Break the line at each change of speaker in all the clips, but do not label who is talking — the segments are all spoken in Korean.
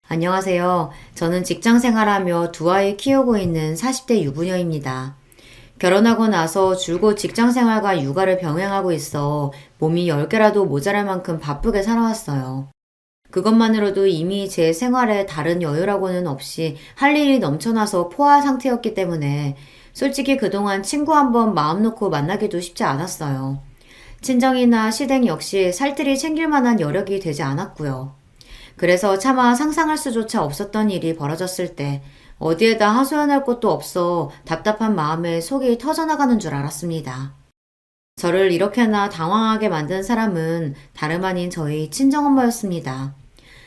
안녕하세요. 저는 직장 생활하며 두 아이 키우고 있는 40대 유부녀입니다. 결혼하고 나서 줄곧 직장 생활과 육아를 병행하고 있어 몸이 10개라도 모자랄 만큼 바쁘게 살아왔어요. 그것만으로도 이미 제 생활에 다른 여유라고는 없이 할 일이 넘쳐나서 포화 상태였기 때문에 솔직히 그동안 친구 한번 마음 놓고 만나기도 쉽지 않았어요. 친정이나 시댁 역시 살뜰히 챙길 만한 여력이 되지 않았고요. 그래서 차마 상상할 수조차 없었던 일이 벌어졌을 때 어디에다 하소연할 곳도 없어 답답한 마음에 속이 터져나가는 줄 알았습니다. 저를 이렇게나 당황하게 만든 사람은 다름 아닌 저희 친정엄마였습니다.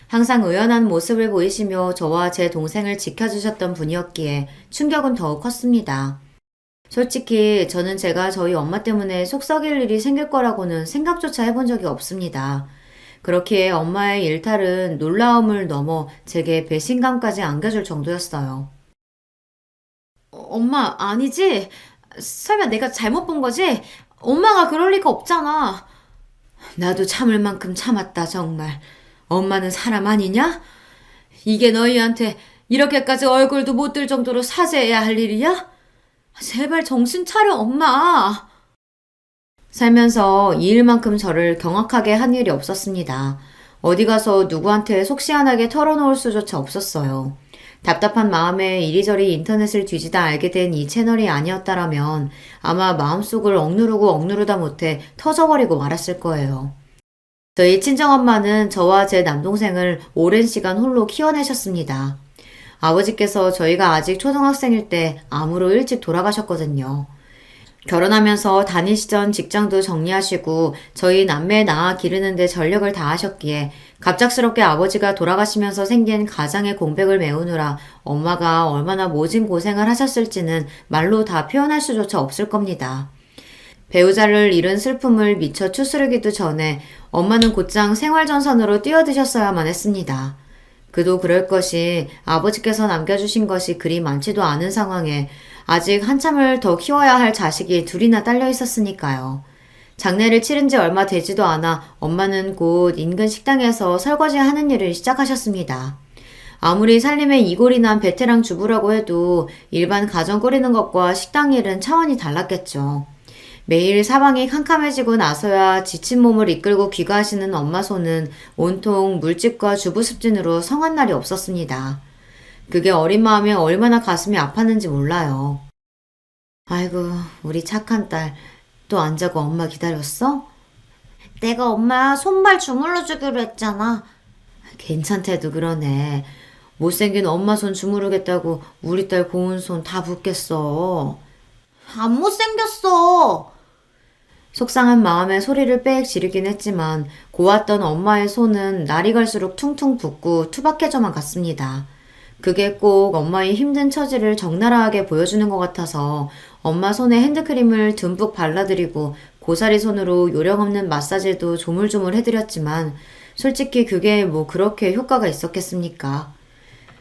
항상 의연한 모습을 보이시며 저와 제 동생을 지켜주셨던 분이었기에 충격은 더욱 컸습니다. 솔직히 저는 제가 저희 엄마 때문에 속 썩일 일이 생길 거라고는 생각조차 해본 적이 없습니다. 그렇기에 엄마의 일탈은 놀라움을 넘어 제게 배신감까지 안겨줄 정도였어요. 엄마, 아니지? 설마 내가 잘못 본 거지? 엄마가 그럴 리가 없잖아. 나도 참을 만큼 참았다, 정말. 엄마는 사람 아니냐? 이게 너희한테 이렇게까지 얼굴도 못 들 정도로 사죄해야 할 일이야? 제발 정신 차려, 엄마. 살면서 이 일만큼 저를 경악하게 한 일이 없었습니다. 어디 가서 누구한테 속 시원하게 털어놓을 수조차 없었어요. 답답한 마음에 이리저리 인터넷을 뒤지다 알게 된 이 채널이 아니었다라면 아마 마음속을 억누르고 억누르다 못해 터져버리고 말았을 거예요. 저희 친정엄마는 저와 제 남동생을 오랜 시간 홀로 키워내셨습니다. 아버지께서 저희가 아직 초등학생일 때 암으로 일찍 돌아가셨거든요. 결혼하면서 다니시던 직장도 정리하시고 저희 남매 낳아 기르는데 전력을 다하셨기에 갑작스럽게 아버지가 돌아가시면서 생긴 가장의 공백을 메우느라 엄마가 얼마나 모진 고생을 하셨을지는 말로 다 표현할 수조차 없을 겁니다. 배우자를 잃은 슬픔을 미처 추스르기도 전에 엄마는 곧장 생활전선으로 뛰어드셨어야만 했습니다. 그도 그럴 것이 아버지께서 남겨주신 것이 그리 많지도 않은 상황에 아직 한참을 더 키워야 할 자식이 둘이나 딸려 있었으니까요. 장례를 치른 지 얼마 되지도 않아 엄마는 곧 인근 식당에서 설거지 하는 일을 시작하셨습니다. 아무리 살림에 이골이 난 베테랑 주부라고 해도 일반 가정 꾸리는 것과 식당 일은 차원이 달랐겠죠. 매일 사방이 캄캄해지고 나서야 지친 몸을 이끌고 귀가하시는 엄마 손은 온통 물집과 주부습진으로 성한 날이 없었습니다. 그게 어린 마음에 얼마나 가슴이 아팠는지 몰라요. 아이고, 우리 착한 딸, 또 안 자고 엄마 기다렸어? 내가 엄마 손발 주물러 주기로 했잖아. 괜찮대도 그러네. 못생긴 엄마 손 주무르겠다고 우리 딸 고운 손 다 붓겠어. 안 못생겼어. 속상한 마음에 소리를 빽 지르긴 했지만 고왔던 엄마의 손은 날이 갈수록 퉁퉁 붓고 투박해져만 갔습니다. 그게 꼭 엄마의 힘든 처지를 적나라하게 보여주는 것 같아서 엄마 손에 핸드크림을 듬뿍 발라드리고 고사리 손으로 요령없는 마사지도 조물조물 해드렸지만 솔직히 그게 뭐 그렇게 효과가 있었겠습니까?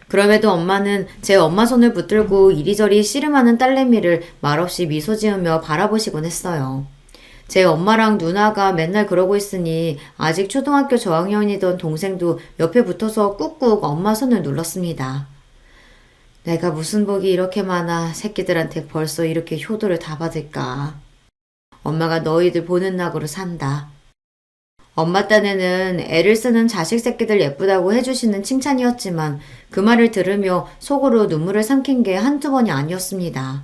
그럼에도 엄마는 제 엄마 손을 붙들고 이리저리 씨름하는 딸내미를 말없이 미소 지으며 바라보시곤 했어요. 제 엄마랑 누나가 맨날 그러고 있으니 아직 초등학교 저학년이던 동생도 옆에 붙어서 꾹꾹 엄마 손을 눌렀습니다. 내가 무슨 복이 이렇게 많아 새끼들한테 벌써 이렇게 효도를 다 받을까. 엄마가 너희들 보는 낙으로 산다. 엄마 딴에는 애를 쓰는 자식 새끼들 예쁘다고 해주시는 칭찬이었지만 그 말을 들으며 속으로 눈물을 삼킨 게 한두 번이 아니었습니다.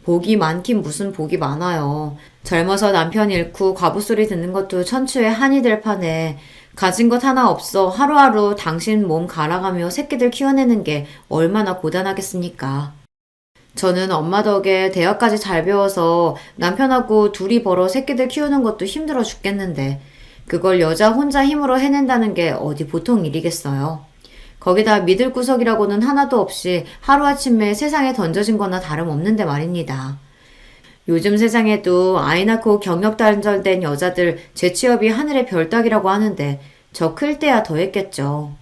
복이 많긴 무슨 복이 많아요. 젊어서 남편 잃고 과부 소리 듣는 것도 천추의 한이 될 판에 가진 것 하나 없어 하루하루 당신 몸 갈아가며 새끼들 키워내는 게 얼마나 고단하겠습니까? 저는 엄마 덕에 대학까지 잘 배워서 남편하고 둘이 벌어 새끼들 키우는 것도 힘들어 죽겠는데 그걸 여자 혼자 힘으로 해낸다는 게 어디 보통 일이겠어요. 거기다 믿을 구석이라고는 하나도 없이 하루아침에 세상에 던져진 거나 다름없는데 말입니다. 요즘 세상에도 아이 낳고 경력 단절된 여자들 재취업이 하늘의 별 따기라고 하는데 저 클 때야 더 했겠죠.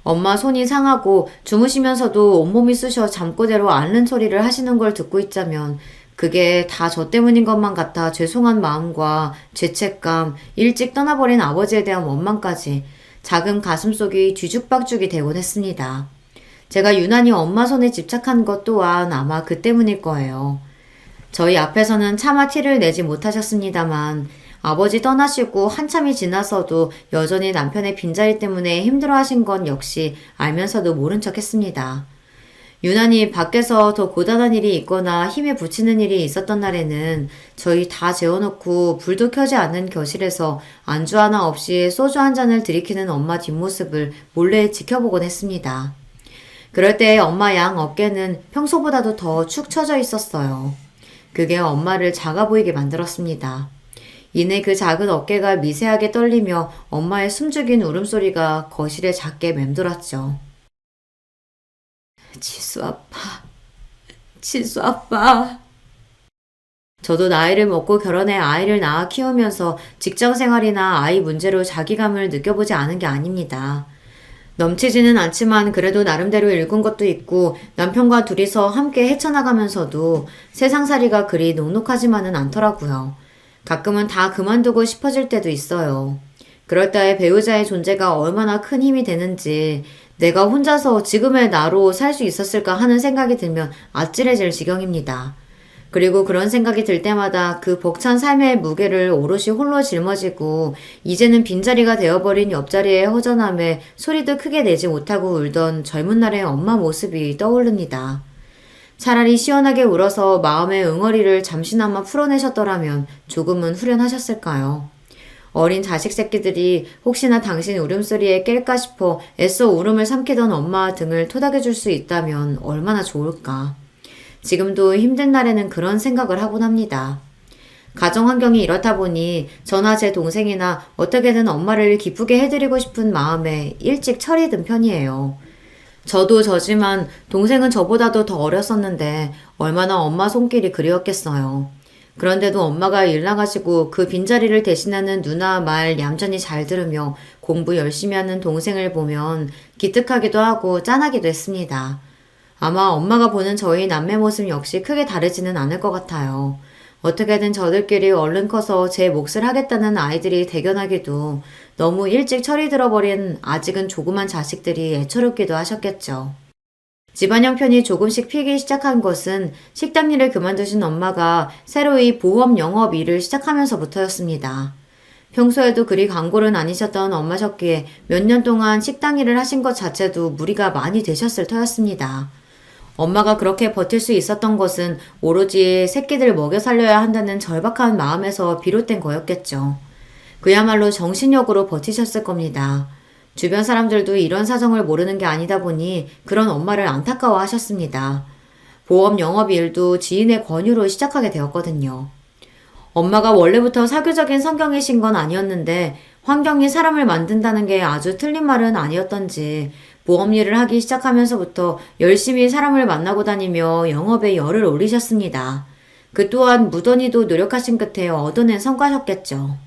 엄마 손이 상하고 주무시면서도 온몸이 쑤셔 잠꼬대로 앓는 소리를 하시는 걸 듣고 있자면 그게 다 저 때문인 것만 같아 죄송한 마음과 죄책감, 일찍 떠나버린 아버지에 대한 원망까지 작은 가슴속이 뒤죽박죽이 되곤 했습니다. 제가 유난히 엄마 손에 집착한 것 또한 아마 그 때문일 거예요. 저희 앞에서는 차마 티를 내지 못하셨습니다만 아버지 떠나시고 한참이 지나서도 여전히 남편의 빈자리 때문에 힘들어하신 건 역시 알면서도 모른 척 했습니다. 유난히 밖에서 더 고단한 일이 있거나 힘에 부치는 일이 있었던 날에는 저희 다 재워놓고 불도 켜지 않는 교실에서 안주 하나 없이 소주 한 잔을 들이키는 엄마 뒷모습을 몰래 지켜보곤 했습니다. 그럴 때 엄마 양 어깨는 평소보다도 더 축 처져 있었어요. 그게 엄마를 작아 보이게 만들었습니다. 이내 그 작은 어깨가 미세하게 떨리며 엄마의 숨죽인 울음소리가 거실에 작게 맴돌았죠. 지수 아빠, 지수 아빠. 저도 나이를 먹고 결혼해 아이를 낳아 키우면서 직장 생활이나 아이 문제로 자기감을 느껴보지 않은 게 아닙니다. 넘치지는 않지만 그래도 나름대로 읽은 것도 있고 남편과 둘이서 함께 헤쳐나가면서도 세상살이가 그리 녹록하지만은 않더라고요. 가끔은 다 그만두고 싶어질 때도 있어요. 그럴 때 배우자의 존재가 얼마나 큰 힘이 되는지 내가 혼자서 지금의 나로 살 수 있었을까 하는 생각이 들면 아찔해질 지경입니다. 그리고 그런 생각이 들 때마다 그 벅찬 삶의 무게를 오롯이 홀로 짊어지고 이제는 빈자리가 되어버린 옆자리의 허전함에 소리도 크게 내지 못하고 울던 젊은 날의 엄마 모습이 떠오릅니다. 차라리 시원하게 울어서 마음의 응어리를 잠시나마 풀어내셨더라면 조금은 후련하셨을까요? 어린 자식 새끼들이 혹시나 당신 울음소리에 깰까 싶어 애써 울음을 삼키던 엄마 등을 토닥여줄 수 있다면 얼마나 좋을까. 지금도 힘든 날에는 그런 생각을 하곤 합니다. 가정 환경이 이렇다 보니 저나 제 동생이나 어떻게든 엄마를 기쁘게 해드리고 싶은 마음에 일찍 철이 든 편이에요. 저도 저지만 동생은 저보다도 더 어렸었는데 얼마나 엄마 손길이 그리웠겠어요. 그런데도 엄마가 일 나가시고 그 빈자리를 대신하는 누나 말 얌전히 잘 들으며 공부 열심히 하는 동생을 보면 기특하기도 하고 짠하기도 했습니다. 아마 엄마가 보는 저희 남매 모습 역시 크게 다르지는 않을 것 같아요. 어떻게든 저들끼리 얼른 커서 제 몫을 하겠다는 아이들이 대견하기도 너무 일찍 철이 들어버린 아직은 조그만 자식들이 애처롭기도 하셨겠죠. 집안 형편이 조금씩 피기 시작한 것은 식당 일을 그만두신 엄마가 새로이 보험 영업 일을 시작하면서부터였습니다. 평소에도 그리 광골은 아니셨던 엄마셨기에 몇 년 동안 식당 일을 하신 것 자체도 무리가 많이 되셨을 터였습니다. 엄마가 그렇게 버틸 수 있었던 것은 오로지 새끼들 먹여 살려야 한다는 절박한 마음에서 비롯된 거였겠죠. 그야말로 정신력으로 버티셨을 겁니다. 주변 사람들도 이런 사정을 모르는 게 아니다 보니 그런 엄마를 안타까워 하셨습니다. 보험 영업 일도 지인의 권유로 시작하게 되었거든요. 엄마가 원래부터 사교적인 성격이신 건 아니었는데 환경이 사람을 만든다는 게 아주 틀린 말은 아니었던지 보험 일을 하기 시작하면서부터 열심히 사람을 만나고 다니며 영업에 열을 올리셨습니다. 그 또한 무던히도 노력하신 끝에 얻어낸 성과셨겠죠.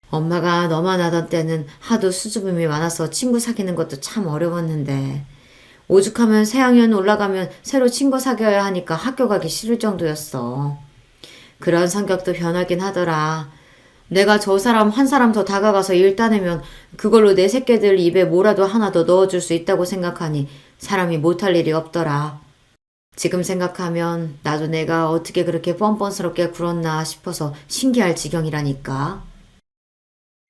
엄마가 너만 하던 때는 하도 수줍음이 많아서 친구 사귀는 것도 참 어려웠는데 오죽하면 새학년 올라가면 새로 친구 사귀어야 하니까 학교 가기 싫을 정도였어. 그런 성격도 변하긴 하더라. 내가 저 사람 한 사람 더 다가가서 일 따내면 그걸로 내 새끼들 입에 뭐라도 하나 더 넣어줄 수 있다고 생각하니 사람이 못할 일이 없더라. 지금 생각하면 나도 내가 어떻게 그렇게 뻔뻔스럽게 굴었나 싶어서 신기할 지경이라니까.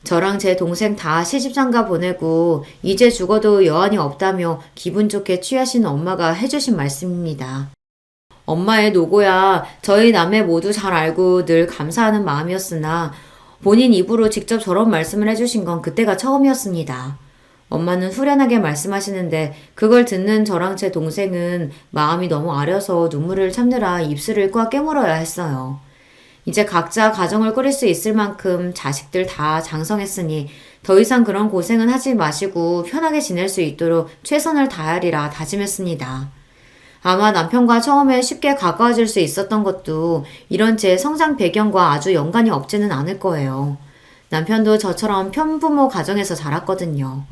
저랑 제 동생 다 시집장가 보내고 이제 죽어도 여한이 없다며 기분 좋게 취하신 엄마가 해주신 말씀입니다. 엄마의 노고야 저희 남매 모두 잘 알고 늘 감사하는 마음이었으나 본인 입으로 직접 저런 말씀을 해주신 건 그때가 처음이었습니다. 엄마는 후련하게 말씀하시는데 그걸 듣는 저랑 제 동생은 마음이 너무 아려서 눈물을 참느라 입술을 꽉 깨물어야 했어요. 이제 각자 가정을 꾸릴 수 있을 만큼 자식들 다 장성했으니 더 이상 그런 고생은 하지 마시고 편하게 지낼 수 있도록 최선을 다하리라 다짐했습니다. 아마 남편과 처음에 쉽게 가까워질 수 있었던 것도 이런 제 성장 배경과 아주 연관이 없지는 않을 거예요. 남편도 저처럼 편부모 가정에서 자랐거든요.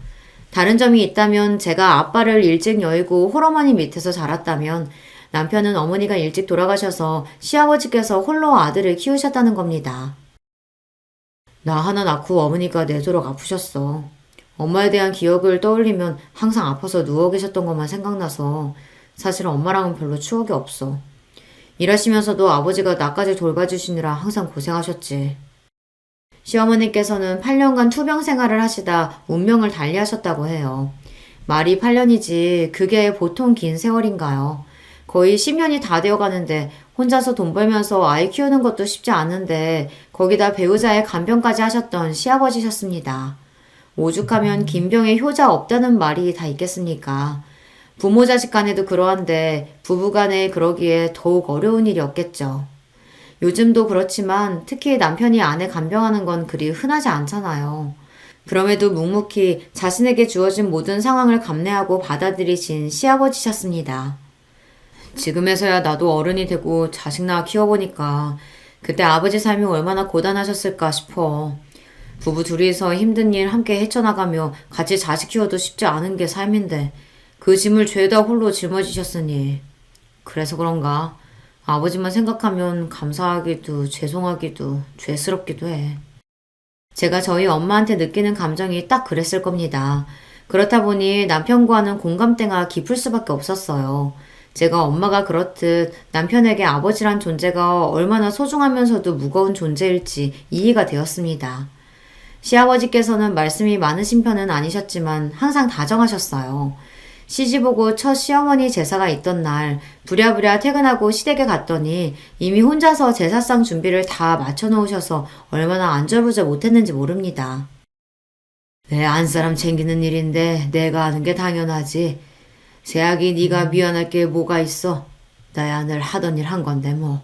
다른 점이 있다면 제가 아빠를 일찍 여의고 홀어머니 밑에서 자랐다면 남편은 어머니가 일찍 돌아가셔서 시아버지께서 홀로 아들을 키우셨다는 겁니다. 나 하나 낳고 어머니가 내도록 아프셨어. 엄마에 대한 기억을 떠올리면 항상 아파서 누워 계셨던 것만 생각나서 사실 엄마랑은 별로 추억이 없어. 일하시면서도 아버지가 나까지 돌봐주시느라 항상 고생하셨지. 시어머니께서는 8년간 투병 생활을 하시다 운명을 달리하셨다고 해요. 말이 8년이지 그게 보통 긴 세월인가요? 거의 10년이 다 되어 가는데 혼자서 돈 벌면서 아이 키우는 것도 쉽지 않은데 거기다 배우자의 간병까지 하셨던 시아버지셨습니다. 오죽하면 긴병에 효자 없다는 말이 다 있겠습니까? 부모 자식 간에도 그러한데 부부 간에 그러기에 더욱 어려운 일이었겠죠. 요즘도 그렇지만 특히 남편이 아내 간병하는 건 그리 흔하지 않잖아요. 그럼에도 묵묵히 자신에게 주어진 모든 상황을 감내하고 받아들이신 시아버지셨습니다. 지금에서야 나도 어른이 되고 자식 낳아 키워보니까 그때 아버지 삶이 얼마나 고단하셨을까 싶어. 부부 둘이서 힘든 일 함께 헤쳐나가며 같이 자식 키워도 쉽지 않은 게 삶인데 그 짐을 죄다 홀로 짊어지셨으니 그래서 그런가 아버지만 생각하면 감사하기도 죄송하기도 죄스럽기도 해. 제가 저희 엄마한테 느끼는 감정이 딱 그랬을 겁니다. 그렇다 보니 남편과는 공감대가 깊을 수밖에 없었어요. 제가 엄마가 그렇듯 남편에게 아버지란 존재가 얼마나 소중하면서도 무거운 존재일지 이해가 되었습니다. 시아버지께서는 말씀이 많으신 편은 아니셨지만 항상 다정하셨어요. 시집오고 첫 시어머니 제사가 있던 날 부랴부랴 퇴근하고 시댁에 갔더니 이미 혼자서 제사상 준비를 다 맞춰놓으셔서 얼마나 안절부절 못했는지 모릅니다. 내 안사람 챙기는 일인데 내가 하는 게 당연하지. 새아기 네가 미안할 게 뭐가 있어. 나야 늘 하던 일 한 건데 뭐.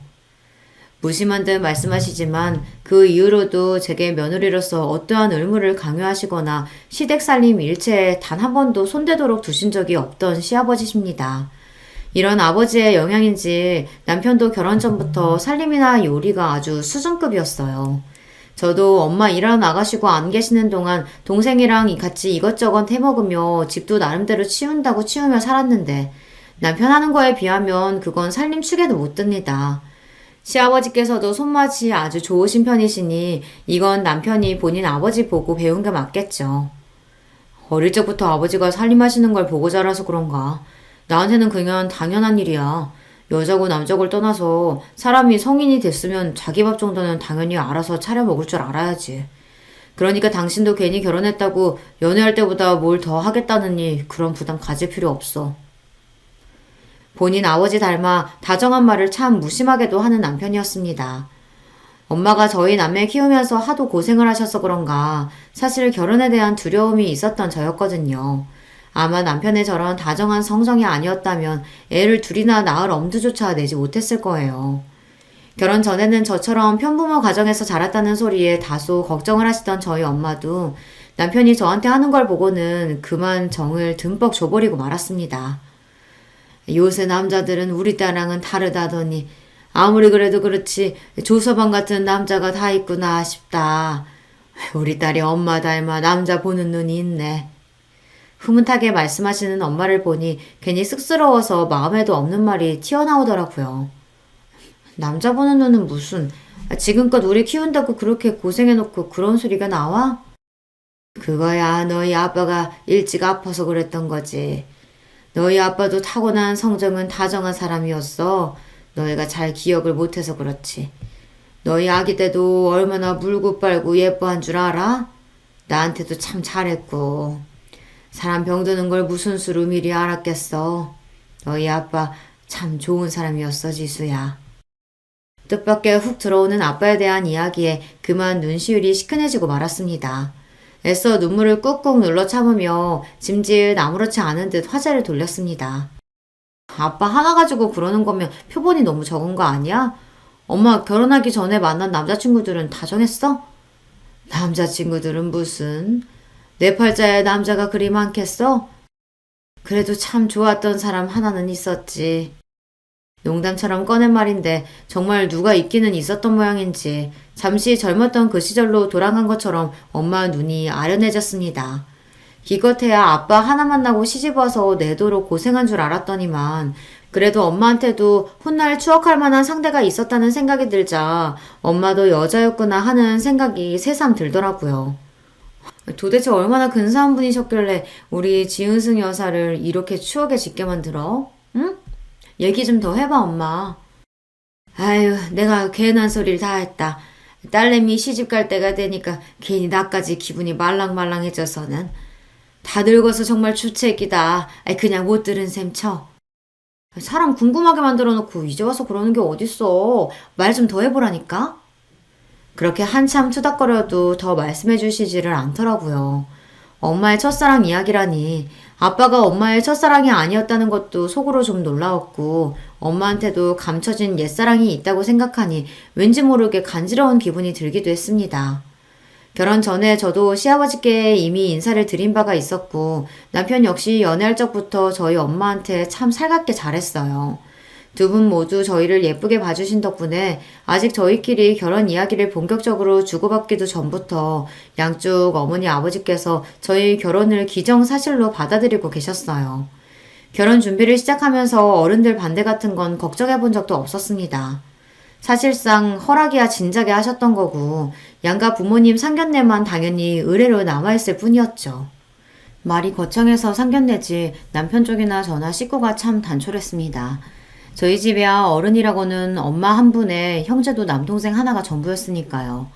무심한 듯 말씀하시지만 그 이후로도 제게 며느리로서 어떠한 의무를 강요하시거나 시댁 살림 일체에 단 한 번도 손대도록 두신 적이 없던 시아버지십니다. 이런 아버지의 영향인지 남편도 결혼 전부터 살림이나 요리가 아주 수준급이었어요. 저도 엄마 일하러 나가시고 안 계시는 동안 동생이랑 같이 이것저것 해먹으며 집도 나름대로 치운다고 치우며 살았는데 남편 하는 거에 비하면 그건 살림 축에도 못 듭니다. 시아버지께서도 손맛이 아주 좋으신 편이시니 이건 남편이 본인 아버지 보고 배운 게 맞겠죠. 어릴 적부터 아버지가 살림하시는 걸 보고 자라서 그런가. 나한테는 그냥 당연한 일이야. 여자고 남자고를 떠나서 사람이 성인이 됐으면 자기 밥 정도는 당연히 알아서 차려 먹을 줄 알아야지. 그러니까 당신도 괜히 결혼했다고 연애할 때보다 뭘 더 하겠다느니 그런 부담 가질 필요 없어. 본인 아버지 닮아 다정한 말을 참 무심하게도 하는 남편이었습니다. 엄마가 저희 남매 키우면서 하도 고생을 하셔서 그런가 사실 결혼에 대한 두려움이 있었던 저였거든요. 아마 남편의 저런 다정한 성정이 아니었다면 애를 둘이나 낳을 엄두조차 내지 못했을 거예요. 결혼 전에는 저처럼 편부모 가정에서 자랐다는 소리에 다소 걱정을 하시던 저희 엄마도 남편이 저한테 하는 걸 보고는 그만 정을 듬뿍 줘버리고 말았습니다. 요새 남자들은 우리 딸랑은 다르다더니 아무리 그래도 그렇지 조서방 같은 남자가 다 있구나 싶다. 우리 딸이 엄마 닮아 남자 보는 눈이 있네. 흐뭇하게 말씀하시는 엄마를 보니 괜히 쑥스러워서 마음에도 없는 말이 튀어나오더라고요. 남자 보는 눈은 무슨 지금껏 우리 키운다고 그렇게 고생해놓고 그런 소리가 나와? 그거야 너희 아빠가 일찍 아파서 그랬던 거지. 너희 아빠도 타고난 성정은 다정한 사람이었어. 너희가 잘 기억을 못해서 그렇지. 너희 아기 때도 얼마나 물고 빨고 예뻐한 줄 알아? 나한테도 참 잘했고. 사람 병드는 걸 무슨 수로 미리 알았겠어. 너희 아빠 참 좋은 사람이었어, 지수야. 뜻밖의 훅 들어오는 아빠에 대한 이야기에 그만 눈시울이 시큰해지고 말았습니다. 애써 눈물을 꾹꾹 눌러 참으며 짐짓 아무렇지 않은 듯 화제를 돌렸습니다. 아빠 하나 가지고 그러는 거면 표본이 너무 적은 거 아니야? 엄마 결혼하기 전에 만난 남자친구들은 다 정했어? 남자친구들은 무슨? 내 팔자에 남자가 그리 많겠어? 그래도 참 좋았던 사람 하나는 있었지. 농담처럼 꺼낸 말인데 정말 누가 있기는 있었던 모양인지 잠시 젊었던 그 시절로 돌아간 것처럼 엄마 눈이 아련해졌습니다. 기껏해야 아빠 하나 만나고 시집와서 내도록 고생한 줄 알았더니만 그래도 엄마한테도 훗날 추억할 만한 상대가 있었다는 생각이 들자 엄마도 여자였구나 하는 생각이 새삼 들더라고요. 도대체 얼마나 근사한 분이셨길래 우리 지은승 여사를 이렇게 추억에 짓게 만들어? 응? 얘기 좀 더 해봐, 엄마. 아유, 내가 괜한 소리를 다 했다. 딸내미 시집 갈 때가 되니까 괜히 나까지 기분이 말랑말랑해져서는. 다 늙어서 정말 주책이다. 아이, 그냥 못 들은 셈 쳐. 사람 궁금하게 만들어 놓고 이제 와서 그러는 게 어딨어. 말 좀 더 해보라니까? 그렇게 한참 투닥거려도 더 말씀해 주시지를 않더라고요. 엄마의 첫사랑 이야기라니 아빠가 엄마의 첫사랑이 아니었다는 것도 속으로 좀 놀라웠고 엄마한테도 감춰진 옛사랑이 있다고 생각하니 왠지 모르게 간지러운 기분이 들기도 했습니다. 결혼 전에 저도 시아버지께 이미 인사를 드린 바가 있었고 남편 역시 연애할 적부터 저희 엄마한테 참 살갑게 잘했어요. 두 분 모두 저희를 예쁘게 봐주신 덕분에 아직 저희끼리 결혼 이야기를 본격적으로 주고받기도 전부터 양쪽 어머니 아버지께서 저희 결혼을 기정사실로 받아들이고 계셨어요. 결혼 준비를 시작하면서 어른들 반대 같은 건 걱정해 본 적도 없었습니다. 사실상 허락이야 진작에 하셨던 거고 양가 부모님 상견례만 당연히 의례로 남아있을 뿐이었죠. 말이 거창해서 상견례지 남편 쪽이나 저나 식구가 참 단촐했습니다. 저희 집이야 어른이라고는 엄마 한 분에 형제도 남동생 하나가 전부였으니까요.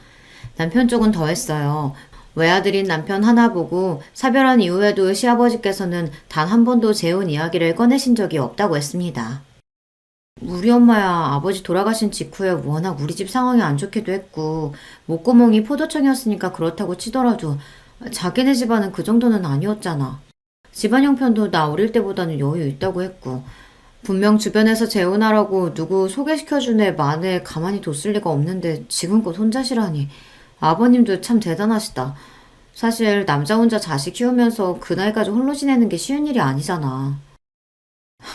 남편 쪽은 더했어요. 외아들인 남편 하나 보고 사별한 이후에도 시아버지께서는 단 한 번도 재혼 이야기를 꺼내신 적이 없다고 했습니다. 우리 엄마야 아버지 돌아가신 직후에 워낙 우리 집 상황이 안 좋기도 했고 목구멍이 포도청이었으니까 그렇다고 치더라도 자기네 집안은 그 정도는 아니었잖아. 집안 형편도 나 어릴 때보다는 여유 있다고 했고 분명 주변에서 재혼하라고 누구 소개시켜준 애 만에 가만히 뒀을 리가 없는데 지금껏 혼자시라니. 아버님도 참 대단하시다. 사실 남자 혼자 자식 키우면서 그 나이까지 홀로 지내는 게 쉬운 일이 아니잖아.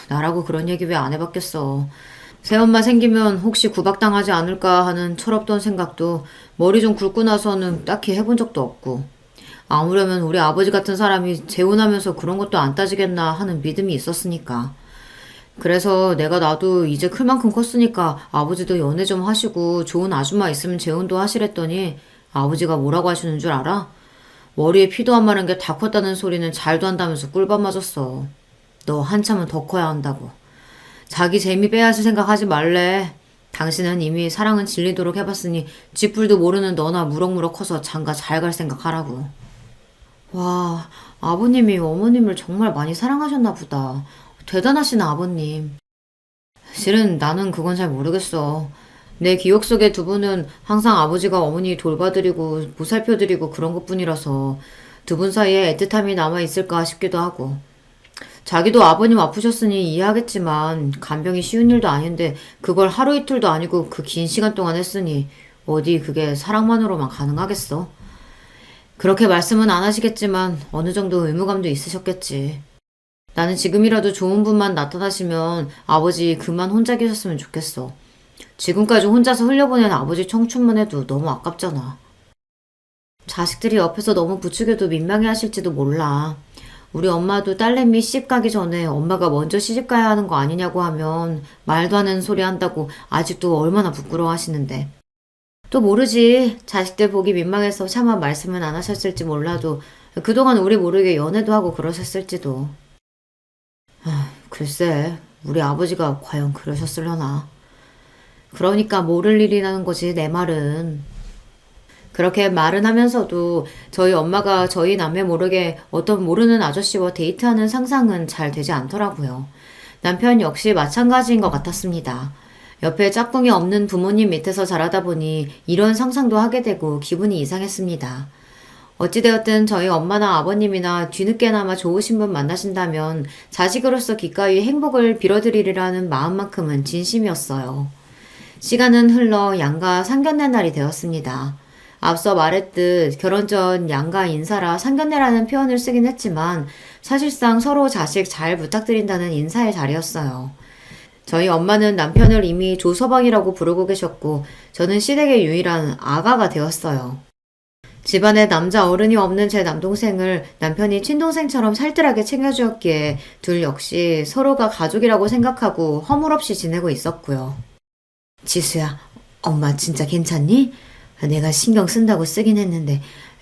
나라고 그런 얘기 왜 안 해봤겠어. 새엄마 생기면 혹시 구박당하지 않을까 하는 철없던 생각도 머리 좀 굵고 나서는 딱히 해본 적도 없고. 아무려면 우리 아버지 같은 사람이 재혼하면서 그런 것도 안 따지겠나 하는 믿음이 있었으니까. 그래서 내가 나도 이제 클 만큼 컸으니까 아버지도 연애 좀 하시고 좋은 아줌마 있으면 재혼도 하시랬더니 아버지가 뭐라고 하시는 줄 알아? 머리에 피도 안 마른 게 다 컸다는 소리는 잘도 한다면서 꿀밤 맞았어. 너 한참은 더 커야 한다고. 자기 재미 빼앗을 생각하지 말래. 당신은 이미 사랑은 질리도록 해봤으니 쥐뿔도 모르는 너나 무럭무럭 커서 장가 잘 갈 생각하라고. 와, 아버님이 어머님을 정말 많이 사랑하셨나 보다. 대단하신 아버님. 실은 나는 그건 잘 모르겠어. 내 기억 속의 두 분은 항상 아버지가 어머니 돌봐드리고 보살펴드리고 그런 것뿐이라서 두 분 사이에 애틋함이 남아있을까 싶기도 하고. 자기도 아버님 아프셨으니 이해하겠지만 간병이 쉬운 일도 아닌데 그걸 하루 이틀도 아니고 그 긴 시간 동안 했으니 어디 그게 사랑만으로만 가능하겠어? 그렇게 말씀은 안 하시겠지만 어느 정도 의무감도 있으셨겠지. 나는 지금이라도 좋은 분만 나타나시면 아버지 그만 혼자 계셨으면 좋겠어. 지금까지 혼자서 흘려보낸 아버지 청춘만 해도 너무 아깝잖아. 자식들이 옆에서 너무 부추겨도 민망해 하실지도 몰라. 우리 엄마도 딸내미 시집 가기 전에 엄마가 먼저 시집 가야 하는 거 아니냐고 하면 말도 안 하는 소리 한다고 아직도 얼마나 부끄러워 하시는데. 또 모르지. 자식들 보기 민망해서 차마 말씀은 안 하셨을지 몰라도 그동안 우리 모르게 연애도 하고 그러셨을지도. 글쎄, 우리 아버지가 과연 그러셨으려나. 그러니까 모를 일이라는 거지, 내 말은. 그렇게 말은 하면서도 저희 엄마가 저희 남매 모르게 어떤 모르는 아저씨와 데이트하는 상상은 잘 되지 않더라고요. 남편 역시 마찬가지인 것 같았습니다. 옆에 짝꿍이 없는 부모님 밑에서 자라다 보니 이런 상상도 하게 되고 기분이 이상했습니다. 어찌되었든 저희 엄마나 아버님이나 뒤늦게나마 좋으신 분 만나신다면 자식으로서 기꺼이 행복을 빌어드리리라는 마음만큼은 진심이었어요. 시간은 흘러 양가 상견례 날이 되었습니다. 앞서 말했듯 결혼 전 양가 인사라 상견례라는 표현을 쓰긴 했지만 사실상 서로 자식 잘 부탁드린다는 인사의 자리였어요. 저희 엄마는 남편을 이미 조서방이라고 부르고 계셨고 저는 시댁의 유일한 아가가 되었어요. 집안에 남자 어른이 없는 제 남동생을 남편이 친동생처럼 살뜰하게 챙겨주었기에 둘 역시 서로가 가족이라고 생각하고 허물없이 지내고 있었고요. 지수야, 엄마 진짜 괜찮니? 내가 신경 쓴다고 쓰긴 했는데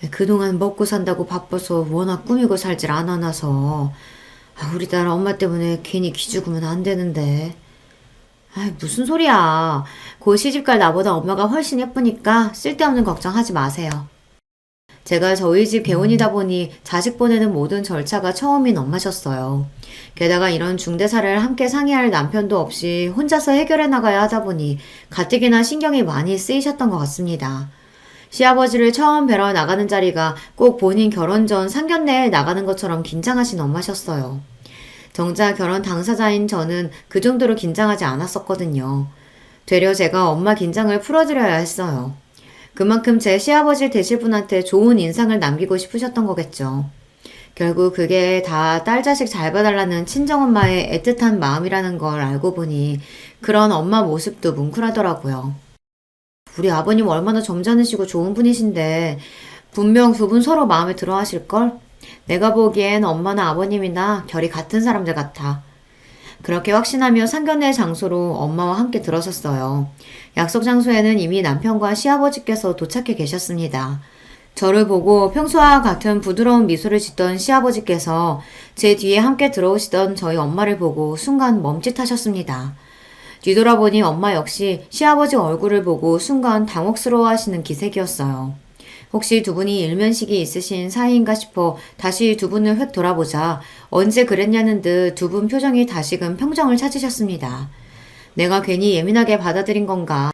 그동안 먹고 산다고 바빠서 워낙 꾸미고 살질 않아놔서 우리 딸 엄마 때문에 괜히 기죽으면 안 되는데. 무슨 소리야. 곧 시집갈 나보다 엄마가 훨씬 예쁘니까 쓸데없는 걱정하지 마세요. 제가 저희 집 개혼이다 보니 자식 보내는 모든 절차가 처음인 엄마셨어요. 게다가 이런 중대사를 함께 상의할 남편도 없이 혼자서 해결해 나가야 하다 보니 가뜩이나 신경이 많이 쓰이셨던 것 같습니다. 시아버지를 처음 뵈러 나가는 자리가 꼭 본인 결혼 전 상견례에 나가는 것처럼 긴장하신 엄마셨어요. 정작 결혼 당사자인 저는 그 정도로 긴장하지 않았었거든요. 되려 제가 엄마 긴장을 풀어드려야 했어요. 그만큼 제 시아버지 되실 분한테 좋은 인상을 남기고 싶으셨던 거겠죠. 결국 그게 다 딸 자식 잘 봐달라는 친정엄마의 애틋한 마음이라는 걸 알고 보니 그런 엄마 모습도 뭉클하더라고요. 우리 아버님 얼마나 점잖으시고 좋은 분이신데 분명 두 분 서로 마음에 들어 하실걸? 내가 보기엔 엄마나 아버님이나 결이 같은 사람들 같아. 그렇게 확신하며 상견례 장소로 엄마와 함께 들어섰어요. 약속 장소에는 이미 남편과 시아버지께서 도착해 계셨습니다. 저를 보고 평소와 같은 부드러운 미소를 짓던 시아버지께서 제 뒤에 함께 들어오시던 저희 엄마를 보고 순간 멈칫하셨습니다. 뒤돌아보니 엄마 역시 시아버지 얼굴을 보고 순간 당혹스러워 하시는 기색이었어요. 혹시 두 분이 일면식이 있으신 사이인가 싶어 다시 두 분을 획 돌아보자 언제 그랬냐는 듯 두 분 표정이 다시금 평정을 찾으셨습니다. 내가 괜히 예민하게 받아들인 건가.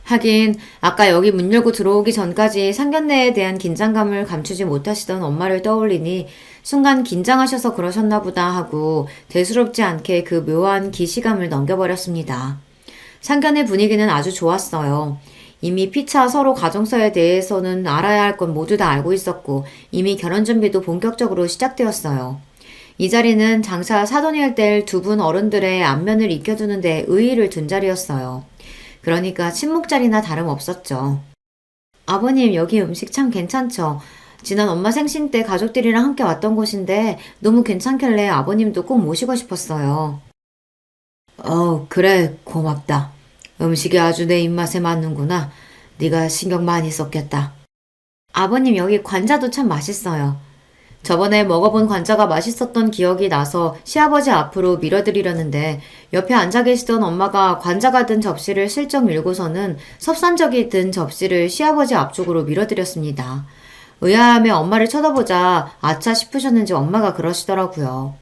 하긴 아까 여기 문 열고 들어오기 전까지 상견례에 대한 긴장감을 감추지 못하시던 엄마를 떠올리니 순간 긴장하셔서 그러셨나 보다 하고 대수롭지 않게 그 묘한 기시감을 넘겨버렸습니다. 상견례 분위기는 아주 좋았어요. 이미 피차 서로 가정사에 대해서는 알아야 할 건 모두 다 알고 있었고 이미 결혼 준비도 본격적으로 시작되었어요. 이 자리는 장차 사돈일 될 두 분 어른들의 안면을 익혀두는 데 의의를 둔 자리였어요. 그러니까 친목 자리나 다름없었죠. 아버님 여기 음식 참 괜찮죠? 지난 엄마 생신 때 가족들이랑 함께 왔던 곳인데 너무 괜찮길래 아버님도 꼭 모시고 싶었어요. 그래 고맙다. 음식이 아주 내 입맛에 맞는구나. 네가 신경 많이 썼겠다. 아버님 여기 관자도 참 맛있어요. 저번에 먹어본 관자가 맛있었던 기억이 나서 시아버지 앞으로 밀어드리려는데 옆에 앉아 계시던 엄마가 관자가 든 접시를 슬쩍 밀고서는 섭산적이 든 접시를 시아버지 앞쪽으로 밀어드렸습니다. 의아함에 엄마를 쳐다보자 아차 싶으셨는지 엄마가 그러시더라고요.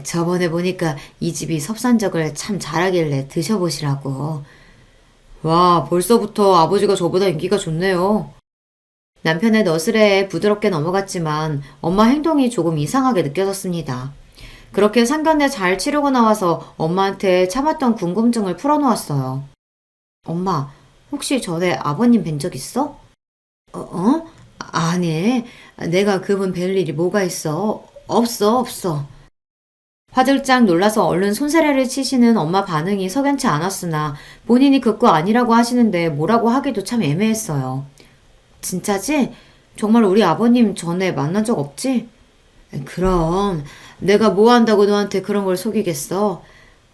저번에 보니까 이 집이 섭산적을 참 잘하길래 드셔보시라고. 와, 벌써부터 아버지가 저보다 인기가 좋네요. 남편의 너스레에 부드럽게 넘어갔지만 엄마 행동이 조금 이상하게 느껴졌습니다. 그렇게 상견례 잘 치르고 나와서 엄마한테 참았던 궁금증을 풀어놓았어요. 엄마, 혹시 전에 아버님 뵌 적 있어? 아니, 내가 그분 뵐 일이 뭐가 있어? 없어. 화들짝 놀라서 얼른 손세례를 치시는 엄마 반응이 석연치 않았으나 본인이 그거 아니라고 하시는데 뭐라고 하기도 참 애매했어요. 진짜지? 정말 우리 아버님 전에 만난 적 없지? 그럼 내가 뭐 한다고 너한테 그런 걸 속이겠어?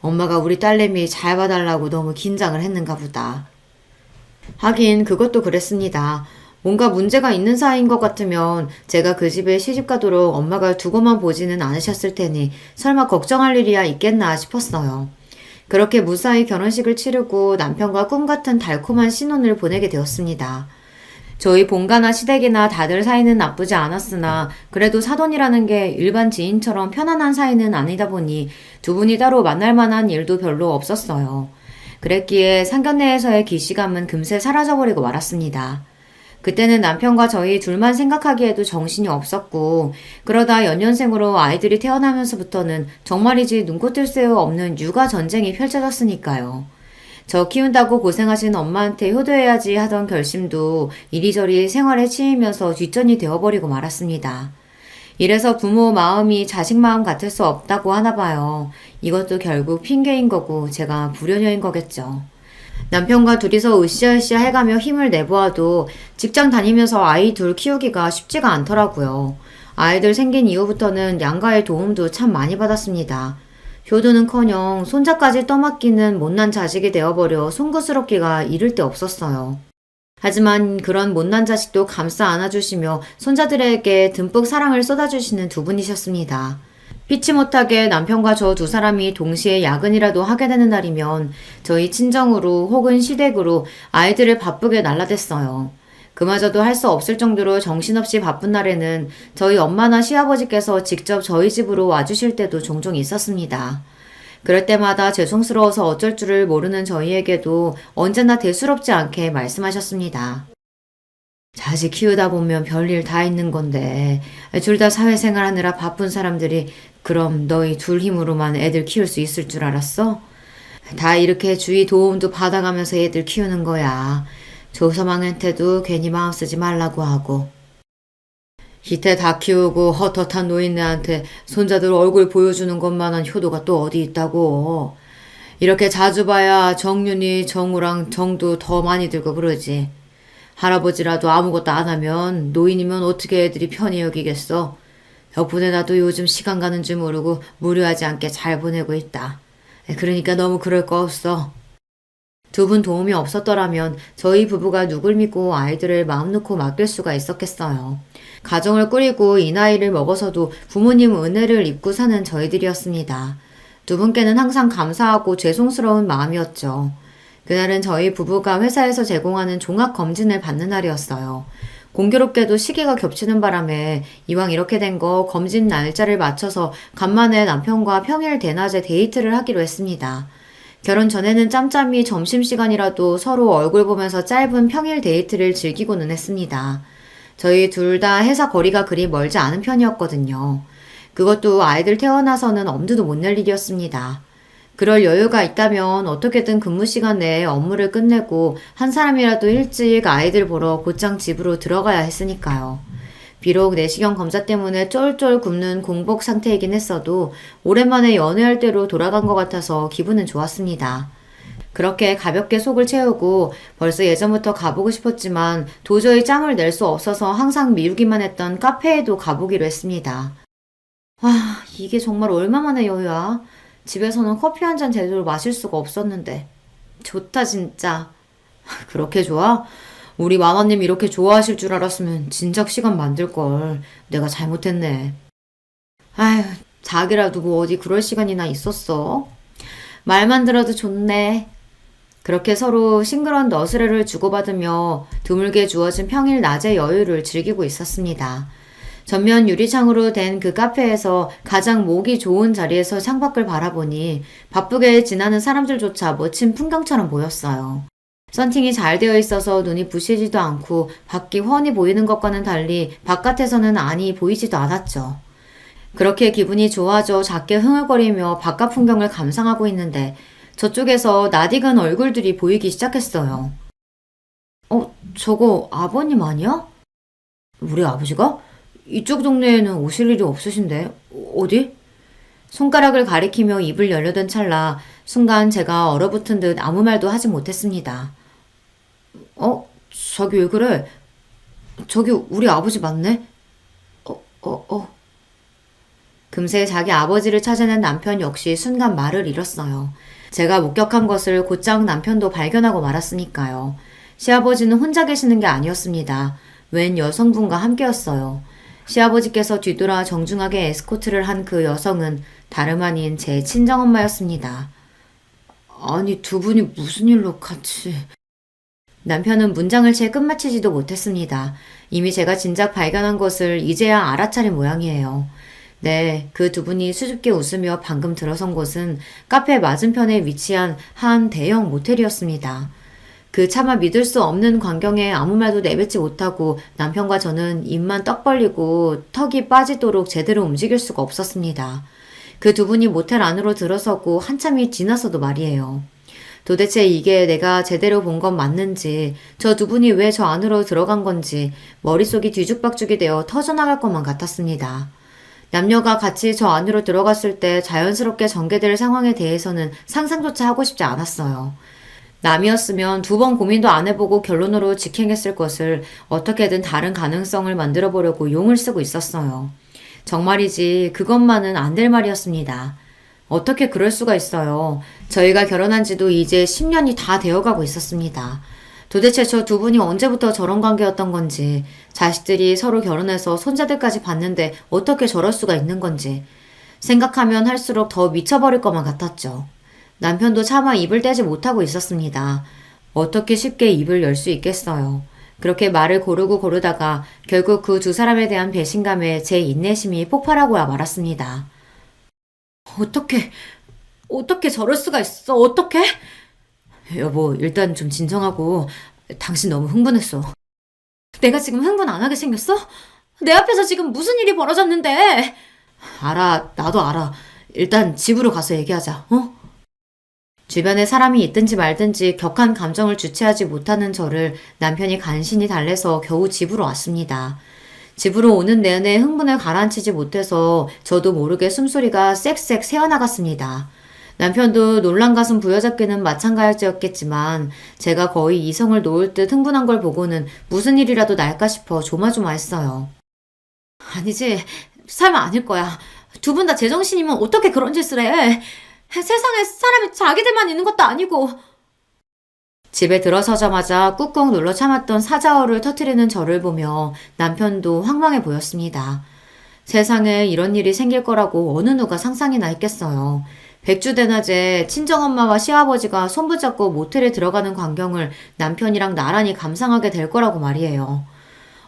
엄마가 우리 딸내미 잘 봐달라고 너무 긴장을 했는가 보다. 하긴 그것도 그랬습니다. 뭔가 문제가 있는 사이인 것 같으면 제가 그 집에 시집가도록 엄마가 두고만 보지는 않으셨을 테니 설마 걱정할 일이야 있겠나 싶었어요. 그렇게 무사히 결혼식을 치르고 남편과 꿈같은 달콤한 신혼을 보내게 되었습니다. 저희 본가나 시댁이나 다들 사이는 나쁘지 않았으나 그래도 사돈이라는 게 일반 지인처럼 편안한 사이는 아니다 보니 두 분이 따로 만날 만한 일도 별로 없었어요. 그랬기에 상견례에서의 기시감은 금세 사라져버리고 말았습니다. 그때는 남편과 저희 둘만 생각하기에도 정신이 없었고 그러다 연년생으로 아이들이 태어나면서부터는 정말이지 눈코 뜰 새 없는 육아 전쟁이 펼쳐졌으니까요. 저 키운다고 고생하신 엄마한테 효도해야지 하던 결심도 이리저리 생활에 치이면서 뒷전이 되어버리고 말았습니다. 이래서 부모 마음이 자식 마음 같을 수 없다고 하나 봐요. 이것도 결국 핑계인 거고 제가 불효녀인 거겠죠. 남편과 둘이서 으쌰으쌰 해가며 힘을 내보아도 직장 다니면서 아이 둘 키우기가 쉽지가 않더라고요. 아이들 생긴 이후부터는 양가의 도움도 참 많이 받았습니다. 효도는커녕 손자까지 떠맡기는 못난 자식이 되어버려 송구스럽기가 이를 데 없었어요. 하지만 그런 못난 자식도 감싸 안아주시며 손자들에게 듬뿍 사랑을 쏟아주시는 두 분이셨습니다. 피치 못하게 남편과 저 두 사람이 동시에 야근이라도 하게 되는 날이면 저희 친정으로 혹은 시댁으로 아이들을 바쁘게 날라댔어요. 그마저도 할 수 없을 정도로 정신없이 바쁜 날에는 저희 엄마나 시아버지께서 직접 저희 집으로 와주실 때도 종종 있었습니다. 그럴 때마다 죄송스러워서 어쩔 줄을 모르는 저희에게도 언제나 대수롭지 않게 말씀하셨습니다. 자식 키우다 보면 별일 다 있는 건데 둘 다 사회생활 하느라 바쁜 사람들이 그럼 너희 둘 힘으로만 애들 키울 수 있을 줄 알았어? 다 이렇게 주위 도움도 받아가면서 애들 키우는 거야. 조서망한테도 괜히 마음 쓰지 말라고 하고. 기태 다 키우고 헛헛한 노인네한테 손자들 얼굴 보여주는 것만한 효도가 또 어디 있다고. 이렇게 자주 봐야 정윤이, 정우랑 정도 더 많이 들고 그러지. 할아버지라도 아무것도 안 하면 노인이면 어떻게 애들이 편히 여기겠어. 덕분에 나도 요즘 시간 가는 줄 모르고 무료하지 않게 잘 보내고 있다. 그러니까 너무 그럴 거 없어. 두 분 도움이 없었더라면 저희 부부가 누굴 믿고 아이들을 마음 놓고 맡길 수가 있었겠어요. 가정을 꾸리고 이 나이를 먹어서도 부모님 은혜를 입고 사는 저희들이었습니다. 두 분께는 항상 감사하고 죄송스러운 마음이었죠. 그날은 저희 부부가 회사에서 제공하는 종합검진을 받는 날이었어요. 공교롭게도 시기가 겹치는 바람에 이왕 이렇게 된 거 검진 날짜를 맞춰서 간만에 남편과 평일 대낮에 데이트를 하기로 했습니다. 결혼 전에는 짬짬이 점심시간이라도 서로 얼굴 보면서 짧은 평일 데이트를 즐기고는 했습니다. 저희 둘 다 회사 거리가 그리 멀지 않은 편이었거든요. 그것도 아이들 태어나서는 엄두도 못 낼 일이었습니다. 그럴 여유가 있다면 어떻게든 근무 시간 내에 업무를 끝내고 한 사람이라도 일찍 아이들 보러 곧장 집으로 들어가야 했으니까요. 비록 내시경 검사 때문에 쫄쫄 굶는 공복 상태이긴 했어도 오랜만에 연애할 때로 돌아간 것 같아서 기분은 좋았습니다. 그렇게 가볍게 속을 채우고 벌써 예전부터 가보고 싶었지만 도저히 짬을 낼 수 없어서 항상 미루기만 했던 카페에도 가보기로 했습니다. 아, 이게 정말 얼마만의 여유야. 집에서는 커피 한 잔 제대로 마실 수가 없었는데. 좋다 진짜. 그렇게 좋아? 우리 마마님 이렇게 좋아하실 줄 알았으면 진작 시간 만들걸. 내가 잘못했네. 아휴, 자기라도 뭐 어디 그럴 시간이나 있었어? 말만 들어도 좋네. 그렇게 서로 싱그러운 너스레를 주고받으며 드물게 주어진 평일 낮의 여유를 즐기고 있었습니다. 전면 유리창으로 된 그 카페에서 가장 목이 좋은 자리에서 창밖을 바라보니 바쁘게 지나는 사람들조차 멋진 풍경처럼 보였어요. 선팅이 잘 되어 있어서 눈이 부시지도 않고 밖이 훤히 보이는 것과는 달리 바깥에서는 안이 보이지도 않았죠. 그렇게 기분이 좋아져 작게 흥얼거리며 바깥 풍경을 감상하고 있는데 저쪽에서 낯익은 얼굴들이 보이기 시작했어요. 저거 아버님 아니야? 우리 아버지가? 이쪽 동네에는 오실 일이 없으신데 어디? 손가락을 가리키며 입을 열려던 찰나 순간 제가 얼어붙은 듯 아무 말도 하지 못했습니다. 저기 왜 그래? 저기 우리 아버지 맞네? 금세 자기 아버지를 찾아낸 남편 역시 순간 말을 잃었어요. 제가 목격한 것을 곧장 남편도 발견하고 말았으니까요. 시아버지는 혼자 계시는 게 아니었습니다. 웬 여성분과 함께였어요. 시아버지께서 뒤돌아 정중하게 에스코트를 한 그 여성은 다름 아닌 제 친정엄마였습니다. 아니, 두 분이 무슨 일로 같이... 남편은 문장을 채 끝마치지도 못했습니다. 이미 제가 진작 발견한 것을 이제야 알아차린 모양이에요. 네, 그 두 분이 수줍게 웃으며 방금 들어선 곳은 카페 맞은편에 위치한 한 대형 모텔이었습니다. 그 차마 믿을 수 없는 광경에 아무 말도 내뱉지 못하고 남편과 저는 입만 떡 벌리고 턱이 빠지도록 제대로 움직일 수가 없었습니다. 그 두 분이 모텔 안으로 들어서고 한참이 지나서도 말이에요. 도대체 이게 내가 제대로 본 건 맞는지, 저 두 분이 왜 저 안으로 들어간 건지 머릿속이 뒤죽박죽이 되어 터져나갈 것만 같았습니다. 남녀가 같이 저 안으로 들어갔을 때 자연스럽게 전개될 상황에 대해서는 상상조차 하고 싶지 않았어요. 남이었으면 두 번 고민도 안 해보고 결론으로 직행했을 것을 어떻게든 다른 가능성을 만들어 보려고 용을 쓰고 있었어요. 정말이지 그것만은 안 될 말이었습니다. 어떻게 그럴 수가 있어요. 저희가 결혼한 지도 이제 10년이 다 되어가고 있었습니다. 도대체 저 두 분이 언제부터 저런 관계였던 건지, 자식들이 서로 결혼해서 손자들까지 봤는데 어떻게 저럴 수가 있는 건지, 생각하면 할수록 더 미쳐버릴 것만 같았죠. 남편도 차마 입을 떼지 못하고 있었습니다. 어떻게 쉽게 입을 열 수 있겠어요. 그렇게 말을 고르고 고르다가 결국 그 두 사람에 대한 배신감에 제 인내심이 폭발하고 말았습니다. 어떻게 저럴 수가 있어? 어떻게? 여보, 일단 좀 진정하고. 당신 너무 흥분했어. 내가 지금 흥분 안 하게 생겼어? 내 앞에서 지금 무슨 일이 벌어졌는데? 알아, 나도 알아. 일단 집으로 가서 얘기하자, 어? 주변에 사람이 있든지 말든지 격한 감정을 주체하지 못하는 저를 남편이 간신히 달래서 겨우 집으로 왔습니다. 집으로 오는 내내 흥분을 가라앉히지 못해서 저도 모르게 숨소리가 쌕쌕 새어나갔습니다. 남편도 놀란 가슴 부여잡기는 마찬가지였겠지만 제가 거의 이성을 놓을 듯 흥분한 걸 보고는 무슨 일이라도 날까 싶어 조마조마했어요. 아니지, 설마 아닐 거야. 두 분 다 제정신이면 어떻게 그런 짓을 해? 세상에 사람이 자기들만 있는 것도 아니고. 집에 들어서자마자 꾹꾹 눌러 참았던 사자어를 터뜨리는 저를 보며 남편도 황망해 보였습니다. 세상에 이런 일이 생길 거라고 어느 누가 상상이나 했겠어요. 백주대낮에 친정엄마와 시아버지가 손붙잡고 모텔에 들어가는 광경을 남편이랑 나란히 감상하게 될 거라고 말이에요.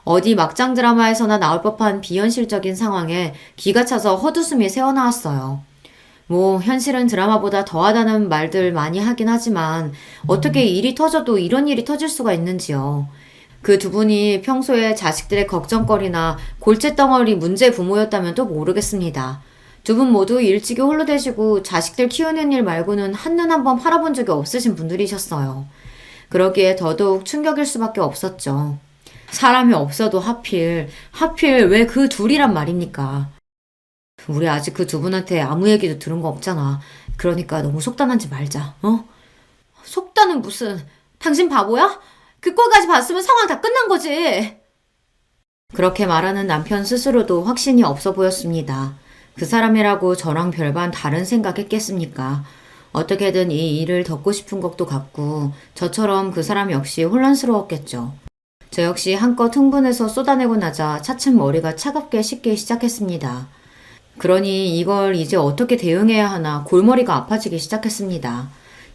어디 막장 드라마에서나 나올 법한 비현실적인 상황에 기가 차서 헛웃음이 새어나왔어요. 뭐 현실은 드라마보다 더하다는 말들 많이 하긴 하지만 어떻게 일이 터져도 이런 일이 터질 수가 있는지요. 그 두 분이 평소에 자식들의 걱정거리나 골칫덩어리 문제 부모였다면 또 모르겠습니다. 두 분 모두 일찍이 홀로 되시고 자식들 키우는 일 말고는 한눈 한번 팔아본 적이 없으신 분들이셨어요. 그러기에 더더욱 충격일 수밖에 없었죠. 사람이 없어도 하필 왜 그 둘이란 말입니까? 우리 아직 그 두 분한테 아무 얘기도 들은 거 없잖아. 그러니까 너무 속단하지 말자, 어? 속단은 무슨, 당신 바보야? 그 꼴까지 봤으면 상황 다 끝난 거지. 그렇게 말하는 남편 스스로도 확신이 없어 보였습니다. 그 사람이라고 저랑 별반 다른 생각했겠습니까? 어떻게든 이 일을 덮고 싶은 것도 같고 저처럼 그 사람 역시 혼란스러웠겠죠. 저 역시 한껏 흥분해서 쏟아내고 나자 차츰 머리가 차갑게 식기 시작했습니다. 그러니 이걸 이제 어떻게 대응해야 하나 골머리가 아파지기 시작했습니다.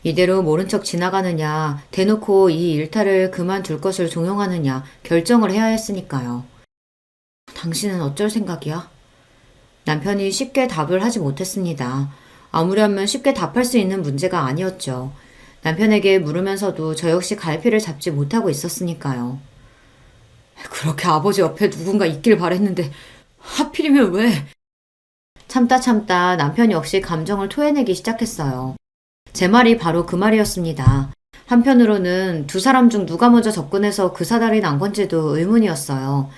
이대로 모른 척 지나가느냐, 대놓고 이 일탈을 그만둘 것을 종용하느냐 결정을 해야 했으니까요. 당신은 어쩔 생각이야? 남편이 쉽게 답을 하지 못했습니다. 아무려면 쉽게 답할 수 있는 문제가 아니었죠. 남편에게 물으면서도 저 역시 갈피를 잡지 못하고 있었으니까요. 그렇게 아버지 옆에 누군가 있길 바랬는데 하필이면 왜? 참다 남편 역시 감정을 토해내기 시작했어요. 제 말이 바로 그 말이었습니다. 한편으로는 두 사람 중 누가 먼저 접근해서 그 사달이 난 건지도 의문이었어요.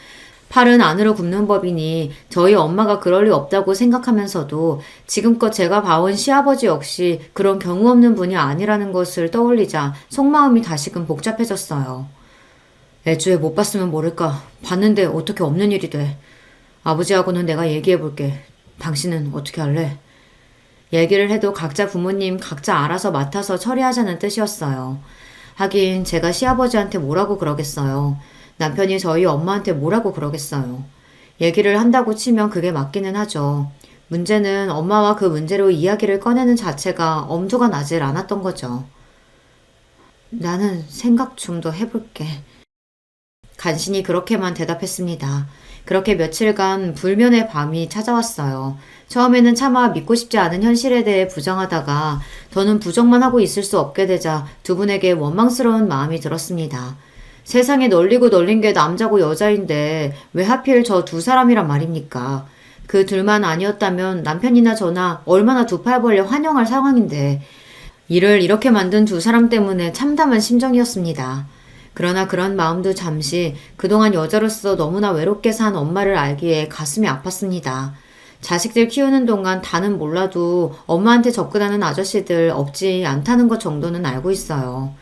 팔은 안으로 굽는 법이니 저희 엄마가 그럴 리 없다고 생각하면서도 지금껏 제가 봐온 시아버지 역시 그런 경우 없는 분이 아니라는 것을 떠올리자 속마음이 다시금 복잡해졌어요. 애초에 못 봤으면 모를까. 봤는데 어떻게 없는 일이 돼. 아버지하고는 내가 얘기해볼게. 당신은 어떻게 할래? 얘기를 해도 각자 부모님 각자 알아서 맡아서 처리하자는 뜻이었어요. 하긴 제가 시아버지한테 뭐라고 그러겠어요. 남편이 저희 엄마한테 뭐라고 그러겠어요. 얘기를 한다고 치면 그게 맞기는 하죠. 문제는 엄마와 그 문제로 이야기를 꺼내는 자체가 엄두가 나질 않았던 거죠. 나는 생각 좀 더 해볼게. 간신히 그렇게만 대답했습니다. 그렇게 며칠간 불면의 밤이 찾아왔어요. 처음에는 차마 믿고 싶지 않은 현실에 대해 부정하다가 더는 부정만 하고 있을 수 없게 되자 두 분에게 원망스러운 마음이 들었습니다. 세상에 널리고 널린 게 남자고 여자인데 왜 하필 저 두 사람이란 말입니까? 그 둘만 아니었다면 남편이나 저나 얼마나 두 팔 벌려 환영할 상황인데 이를 이렇게 만든 두 사람 때문에 참담한 심정이었습니다. 그러나 그런 마음도 잠시 그동안 여자로서 너무나 외롭게 산 엄마를 알기에 가슴이 아팠습니다. 자식들 키우는 동안 다는 몰라도 엄마한테 접근하는 아저씨들 없지 않다는 것 정도는 알고 있어요.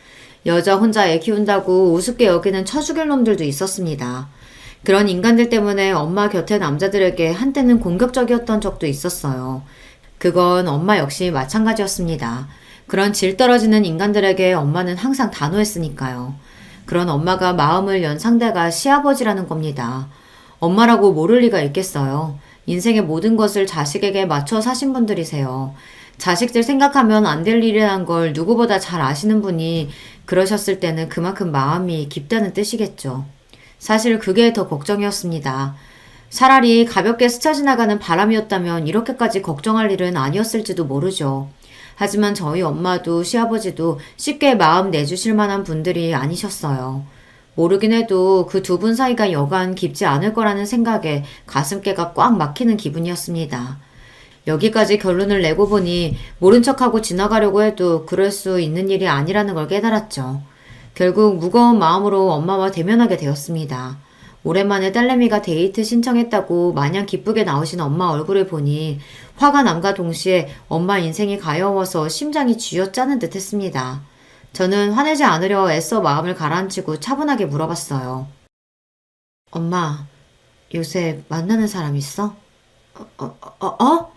여자 혼자 애 키운다고 우습게 여기는 처죽일 놈들도 있었습니다. 그런 인간들 때문에 엄마 곁에 남자들에게 한때는 공격적이었던 적도 있었어요. 그건 엄마 역시 마찬가지였습니다. 그런 질 떨어지는 인간들에게 엄마는 항상 단호했으니까요. 그런 엄마가 마음을 연 상대가 시아버지라는 겁니다. 엄마라고 모를 리가 있겠어요. 인생의 모든 것을 자식에게 맞춰 사신 분들이세요. 자식들 생각하면 안 될 일이란 걸 누구보다 잘 아시는 분이 그러셨을 때는 그만큼 마음이 깊다는 뜻이겠죠. 사실 그게 더 걱정이었습니다. 차라리 가볍게 스쳐 지나가는 바람이었다면 이렇게까지 걱정할 일은 아니었을지도 모르죠. 하지만 저희 엄마도 시아버지도 쉽게 마음 내주실 만한 분들이 아니셨어요. 모르긴 해도 그 두 분 사이가 여간 깊지 않을 거라는 생각에 가슴께가 꽉 막히는 기분이었습니다. 여기까지 결론을 내고 보니 모른 척하고 지나가려고 해도 그럴 수 있는 일이 아니라는 걸 깨달았죠. 결국 무거운 마음으로 엄마와 대면하게 되었습니다. 오랜만에 딸내미가 데이트 신청했다고 마냥 기쁘게 나오신 엄마 얼굴을 보니 화가 남과 동시에 엄마 인생이 가여워서 심장이 쥐어짜는 듯 했습니다. 저는 화내지 않으려 애써 마음을 가라앉히고 차분하게 물어봤어요. 엄마, 요새 만나는 사람 있어? 어?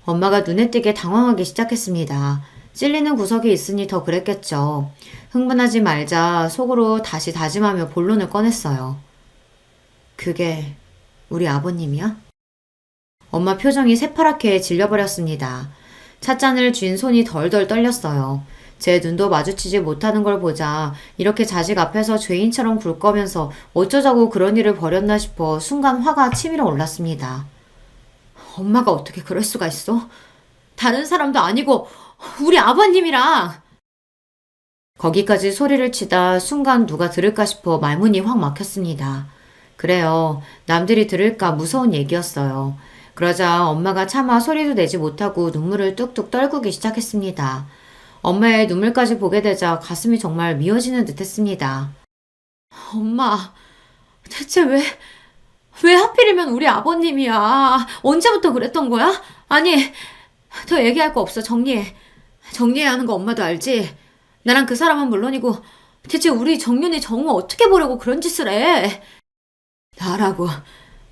엄마가 눈에 띄게 당황하기 시작했습니다. 찔리는 구석이 있으니 더 그랬겠죠. 흥분하지 말자 속으로 다시 다짐하며 본론을 꺼냈어요. 그게 우리 아버님이야? 엄마 표정이 새파랗게 질려버렸습니다. 찻잔을 쥔 손이 덜덜 떨렸어요. 제 눈도 마주치지 못하는 걸 보자 이렇게 자식 앞에서 죄인처럼 굴 거면서 어쩌자고 그런 일을 벌였나 싶어 순간 화가 치밀어 올랐습니다. 엄마가 어떻게 그럴 수가 있어? 다른 사람도 아니고 우리 아버님이랑. 거기까지 소리를 치다 순간 누가 들을까 싶어 말문이 확 막혔습니다. 그래요. 남들이 들을까 무서운 얘기였어요. 그러자 엄마가 차마 소리도 내지 못하고 눈물을 뚝뚝 떨구기 시작했습니다. 엄마의 눈물까지 보게 되자 가슴이 정말 미어지는 듯 했습니다. 엄마, 대체 왜 하필이면 우리 아버님이야? 언제부터 그랬던 거야? 아니, 더 얘기할 거 없어. 정리해야 하는 거 엄마도 알지? 나랑 그 사람은 물론이고 대체 우리 정윤이 정우 어떻게 보려고 그런 짓을 해?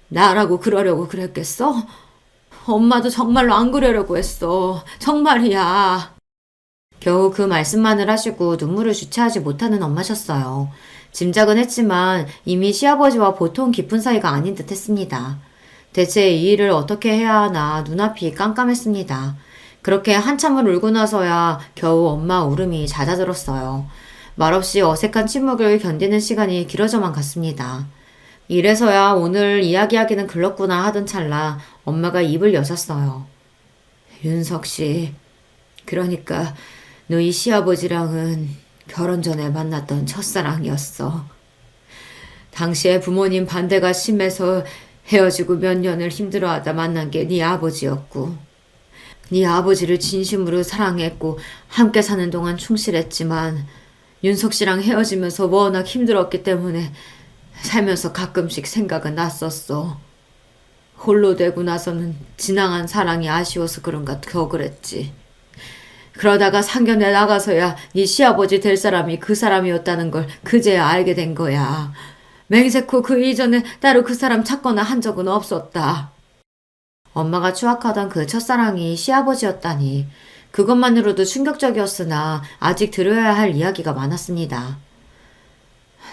나라고 그러려고 그랬겠어? 엄마도 정말로 안 그러려고 했어. 정말이야. 겨우 그 말씀만을 하시고 눈물을 주체하지 못하는 엄마셨어요. 짐작은 했지만 이미 시아버지와 보통 깊은 사이가 아닌 듯 했습니다. 대체 이 일을 어떻게 해야 하나 눈앞이 깜깜했습니다. 그렇게 한참을 울고 나서야 겨우 엄마 울음이 잦아들었어요. 말없이 어색한 침묵을 견디는 시간이 길어져만 갔습니다. 이래서야 오늘 이야기하기는 글렀구나 하던 찰나 엄마가 입을 여셨어요. 윤석 씨, 그러니까 너희 시아버지랑은 결혼 전에 만났던 첫사랑이었어. 당시에 부모님 반대가 심해서 헤어지고 몇 년을 힘들어하다 만난 게 네 아버지였고 네 아버지를 진심으로 사랑했고 함께 사는 동안 충실했지만 윤석 씨랑 헤어지면서 워낙 힘들었기 때문에 살면서 가끔씩 생각은 났었어. 홀로 되고 나서는 지나간 사랑이 아쉬워서 그런가 더 그랬지. 그러다가 상견례 나가서야 네 시아버지 될 사람이 그 사람이었다는 걸 그제야 알게 된 거야. 맹세코 그 이전에 따로 그 사람 찾거나 한 적은 없었다. 엄마가 추악하던 그 첫사랑이 시아버지였다니 그것만으로도 충격적이었으나 아직 들어야 할 이야기가 많았습니다.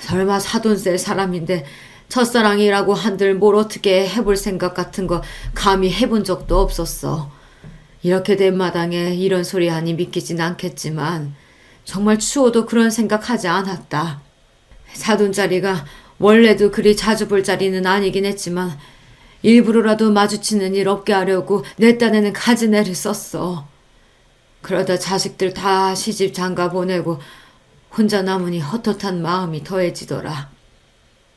설마 사돈세 사람인데 첫사랑이라고 한들 뭘 어떻게 해볼 생각 같은 거 감히 해본 적도 없었어. 이렇게 된 마당에 이런 소리 하니 믿기진 않겠지만 정말 추워도 그런 생각하지 않았다. 사돈자리가 원래도 그리 자주 볼 자리는 아니긴 했지만 일부러라도 마주치는 일 없게 하려고 내 딴에는 가지내를 썼어. 그러다 자식들 다 시집 장가 보내고 혼자 남으니 헛헛한 마음이 더해지더라.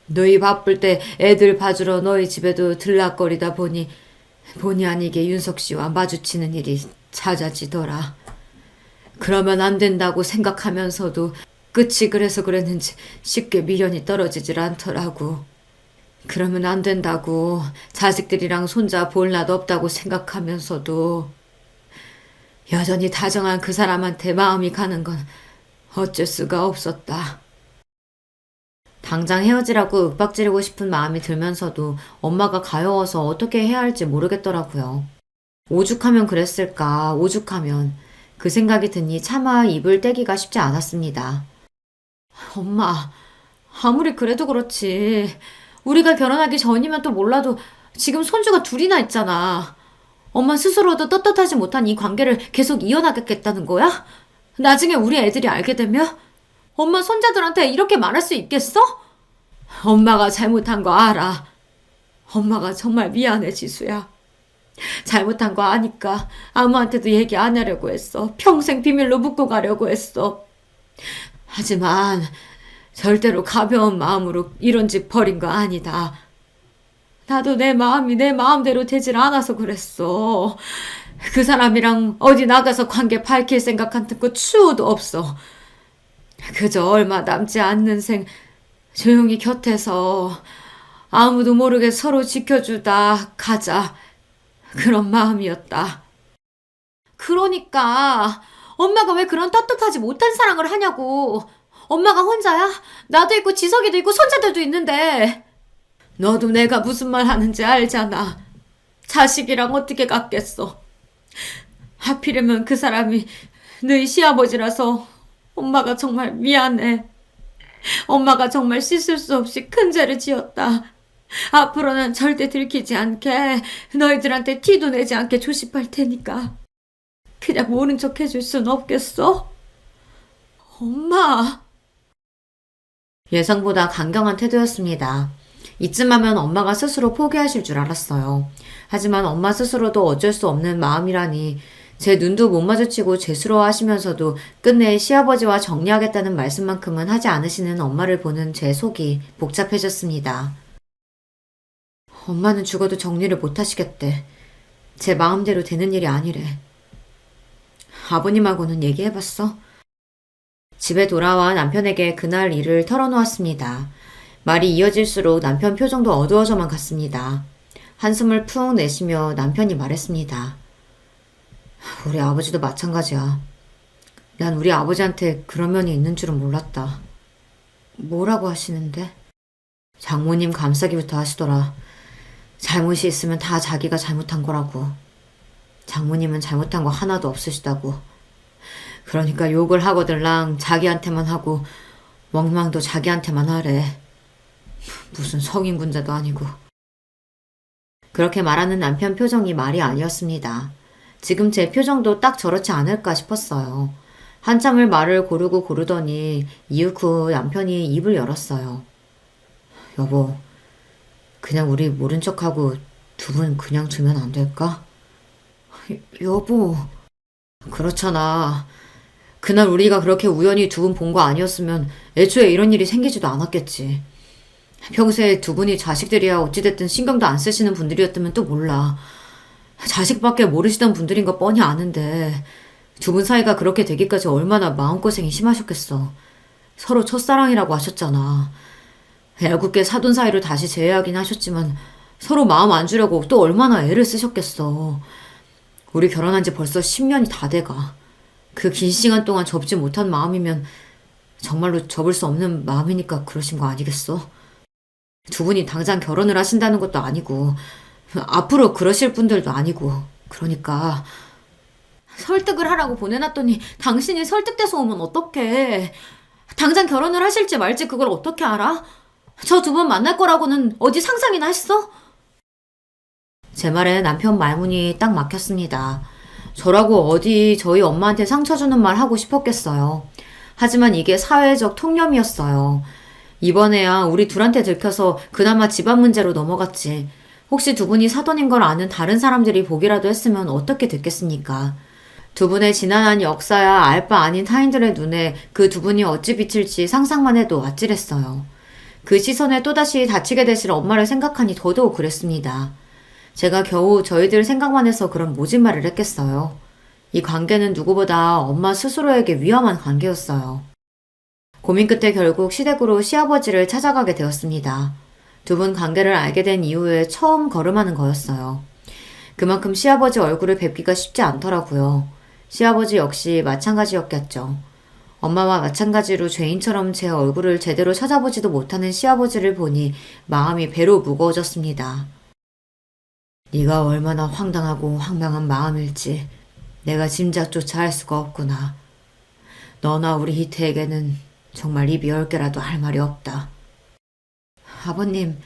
너희 바쁠 때 애들 봐주러 너희 집에도 들락거리다 보니 본의 아니게 윤석 씨와 마주치는 일이 잦아지더라. 그러면 안 된다고 생각하면서도 끝이 그래서 그랬는지 쉽게 미련이 떨어지질 않더라고. 그러면 안 된다고 자식들이랑 손자 볼 낯 없다고 생각하면서도 여전히 다정한 그 사람한테 마음이 가는 건 어쩔 수가 없었다. 당장 헤어지라고 윽박지르고 싶은 마음이 들면서도 엄마가 가여워서 어떻게 해야 할지 모르겠더라고요. 오죽하면 그랬을까, 오죽하면. 그 생각이 드니 차마 입을 떼기가 쉽지 않았습니다. 엄마, 아무리 그래도 그렇지. 우리가 결혼하기 전이면 또 몰라도 지금 손주가 둘이나 있잖아. 엄마 스스로도 떳떳하지 못한 이 관계를 계속 이어나가겠다는 거야? 나중에 우리 애들이 알게 되면 엄마 손자들한테 이렇게 말할 수 있겠어? 엄마가 잘못한 거 알아. 엄마가 정말 미안해, 지수야. 잘못한 거 아니까 아무한테도 얘기 안 하려고 했어. 평생 비밀로 묻고 가려고 했어. 하지만 절대로 가벼운 마음으로 이런 짓 벌인 거 아니다. 나도 내 마음이 내 마음대로 되질 않아서 그랬어. 그 사람이랑 어디 나가서 관계 밝힐 생각 같은 거 추호도 없어. 그저 얼마 남지 않는 생 조용히 곁에서 아무도 모르게 서로 지켜주다 가자. 그런 마음이었다. 그러니까 엄마가 왜 그런 떳떳하지 못한 사랑을 하냐고. 엄마가 혼자야? 나도 있고 지석이도 있고 손자들도 있는데. 너도 내가 무슨 말 하는지 알잖아. 자식이랑 어떻게 같겠어. 하필이면 그 사람이 너희 시아버지라서 엄마가 정말 미안해. 엄마가 정말 씻을 수 없이 큰 죄를 지었다. 앞으로는 절대 들키지 않게 너희들한테 티도 내지 않게 조심할 테니까 그냥 모른 척 해줄 순 없겠어? 엄마. 예상보다 강경한 태도였습니다. 이쯤 하면 엄마가 스스로 포기하실 줄 알았어요. 하지만 엄마 스스로도 어쩔 수 없는 마음이라니 제 눈도 못 마주치고 죄스러워하시면서도 끝내 시아버지와 정리하겠다는 말씀만큼은 하지 않으시는 엄마를 보는 제 속이 복잡해졌습니다. 엄마는 죽어도 정리를 못 하시겠대. 제 마음대로 되는 일이 아니래. 아버님하고는 얘기해봤어? 집에 돌아와 남편에게 그날 일을 털어놓았습니다. 말이 이어질수록 남편 표정도 어두워져만 갔습니다. 한숨을 푹 내쉬며 남편이 말했습니다. 우리 아버지도 마찬가지야. 난 우리 아버지한테 그런 면이 있는 줄은 몰랐다. 뭐라고 하시는데? 장모님 감싸기부터 하시더라. 잘못이 있으면 다 자기가 잘못한 거라고. 장모님은 잘못한 거 하나도 없으시다고. 그러니까 욕을 하거들랑 자기한테만 하고 원망도 자기한테만 하래. 무슨 성인군자도 아니고. 그렇게 말하는 남편 표정이 말이 아니었습니다. 지금 제 표정도 딱 저렇지 않을까 싶었어요. 한참을 말을 고르고 고르더니 이윽 후 남편이 입을 열었어요. 여보, 그냥 우리 모른 척하고 두 분 그냥 두면 안 될까? 여보. 그렇잖아. 그날 우리가 그렇게 우연히 두 분 본 거 아니었으면 애초에 이런 일이 생기지도 않았겠지. 평소에 두 분이 자식들이야 어찌됐든 신경도 안 쓰시는 분들이었다면 또 몰라. 자식밖에 모르시던 분들인 거 뻔히 아는데 두 분 사이가 그렇게 되기까지 얼마나 마음고생이 심하셨겠어. 서로 첫사랑이라고 하셨잖아. 애꿎게 사돈 사이로 다시 재회하긴 하셨지만 서로 마음 안 주려고 또 얼마나 애를 쓰셨겠어. 우리 결혼한 지 벌써 10년이 다 돼가. 그 긴 시간 동안 접지 못한 마음이면 정말로 접을 수 없는 마음이니까 그러신 거 아니겠어? 두 분이 당장 결혼을 하신다는 것도 아니고 앞으로 그러실 분들도 아니고 그러니까 설득을 하라고 보내놨더니 당신이 설득돼서 오면 어떡해. 당장 결혼을 하실지 말지 그걸 어떻게 알아? 저 두 분 만날 거라고는 어디 상상이나 했어? 제 말에 남편 말문이 딱 막혔습니다. 저라고 어디 저희 엄마한테 상처 주는 말 하고 싶었겠어요. 하지만 이게 사회적 통념이었어요. 이번에야 우리 둘한테 들켜서 그나마 집안 문제로 넘어갔지. 혹시 두 분이 사돈인 걸 아는 다른 사람들이 보기라도 했으면 어떻게 됐겠습니까? 두 분의 지난한 역사야 알 바 아닌 타인들의 눈에 그 두 분이 어찌 비칠지 상상만 해도 아찔했어요. 그 시선에 또다시 다치게 되실 엄마를 생각하니 더더욱 그랬습니다. 제가 겨우 저희들 생각만 해서 그런 모진 말을 했겠어요. 이 관계는 누구보다 엄마 스스로에게 위험한 관계였어요. 고민 끝에 결국 시댁으로 시아버지를 찾아가게 되었습니다. 두 분 관계를 알게 된 이후에 처음 걸음하는 거였어요. 그만큼 시아버지 얼굴을 뵙기가 쉽지 않더라고요. 시아버지 역시 마찬가지였겠죠. 엄마와 마찬가지로 죄인처럼 제 얼굴을 제대로 찾아보지도 못하는 시아버지를 보니 마음이 배로 무거워졌습니다. 네가 얼마나 황당하고 황당한 마음일지 내가 짐작조차 할 수가 없구나. 너나 우리 희태에게는 정말 입이 10개라도 할 말이 없다. 아버님,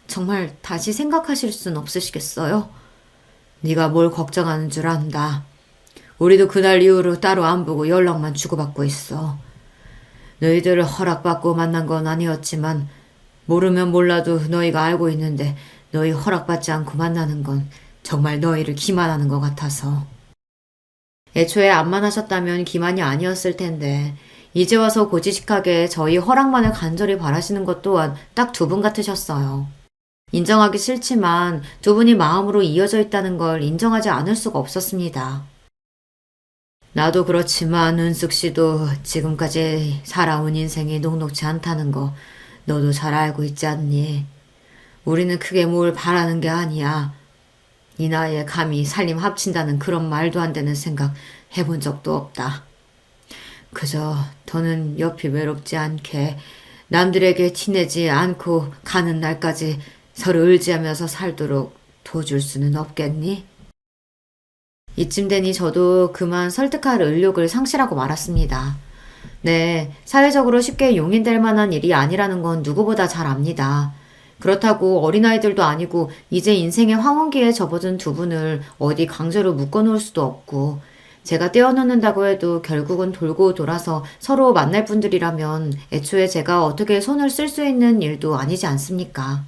정말 다시 생각하실 순 없으시겠어요? 네가 뭘 걱정하는 줄 안다. 우리도 그날 이후로 따로 안 보고 연락만 주고받고 있어. 너희들을 허락받고 만난 건 아니었지만 모르면 몰라도 너희가 알고 있는데 너희 허락받지 않고 만나는 건 정말 너희를 기만하는 것 같아서. 애초에 암만 하셨다면 기만이 아니었을 텐데 이제 와서 고지식하게 저희 허락만을 간절히 바라시는 것 또한 딱 두 분 같으셨어요. 인정하기 싫지만 두 분이 마음으로 이어져 있다는 걸 인정하지 않을 수가 없었습니다. 나도 그렇지만 은숙 씨도 지금까지 살아온 인생이 녹록지 않다는 거 너도 잘 알고 있지 않니? 우리는 크게 뭘 바라는 게 아니야. 이 나이에 감히 살림 합친다는 그런 말도 안 되는 생각 해본 적도 없다. 그저 더는 옆이 외롭지 않게 남들에게 티내지 않고 가는 날까지 서로 의지하면서 살도록 도와줄 수는 없겠니? 이쯤 되니 저도 그만 설득할 의욕을 상실하고 말았습니다. 네, 사회적으로 쉽게 용인될 만한 일이 아니라는 건 누구보다 잘 압니다. 그렇다고 어린아이들도 아니고 이제 인생의 황혼기에 접어든 두 분을 어디 강제로 묶어놓을 수도 없고 제가 떼어놓는다고 해도 결국은 돌고 돌아서 서로 만날 분들이라면 애초에 제가 어떻게 손을 쓸 수 있는 일도 아니지 않습니까?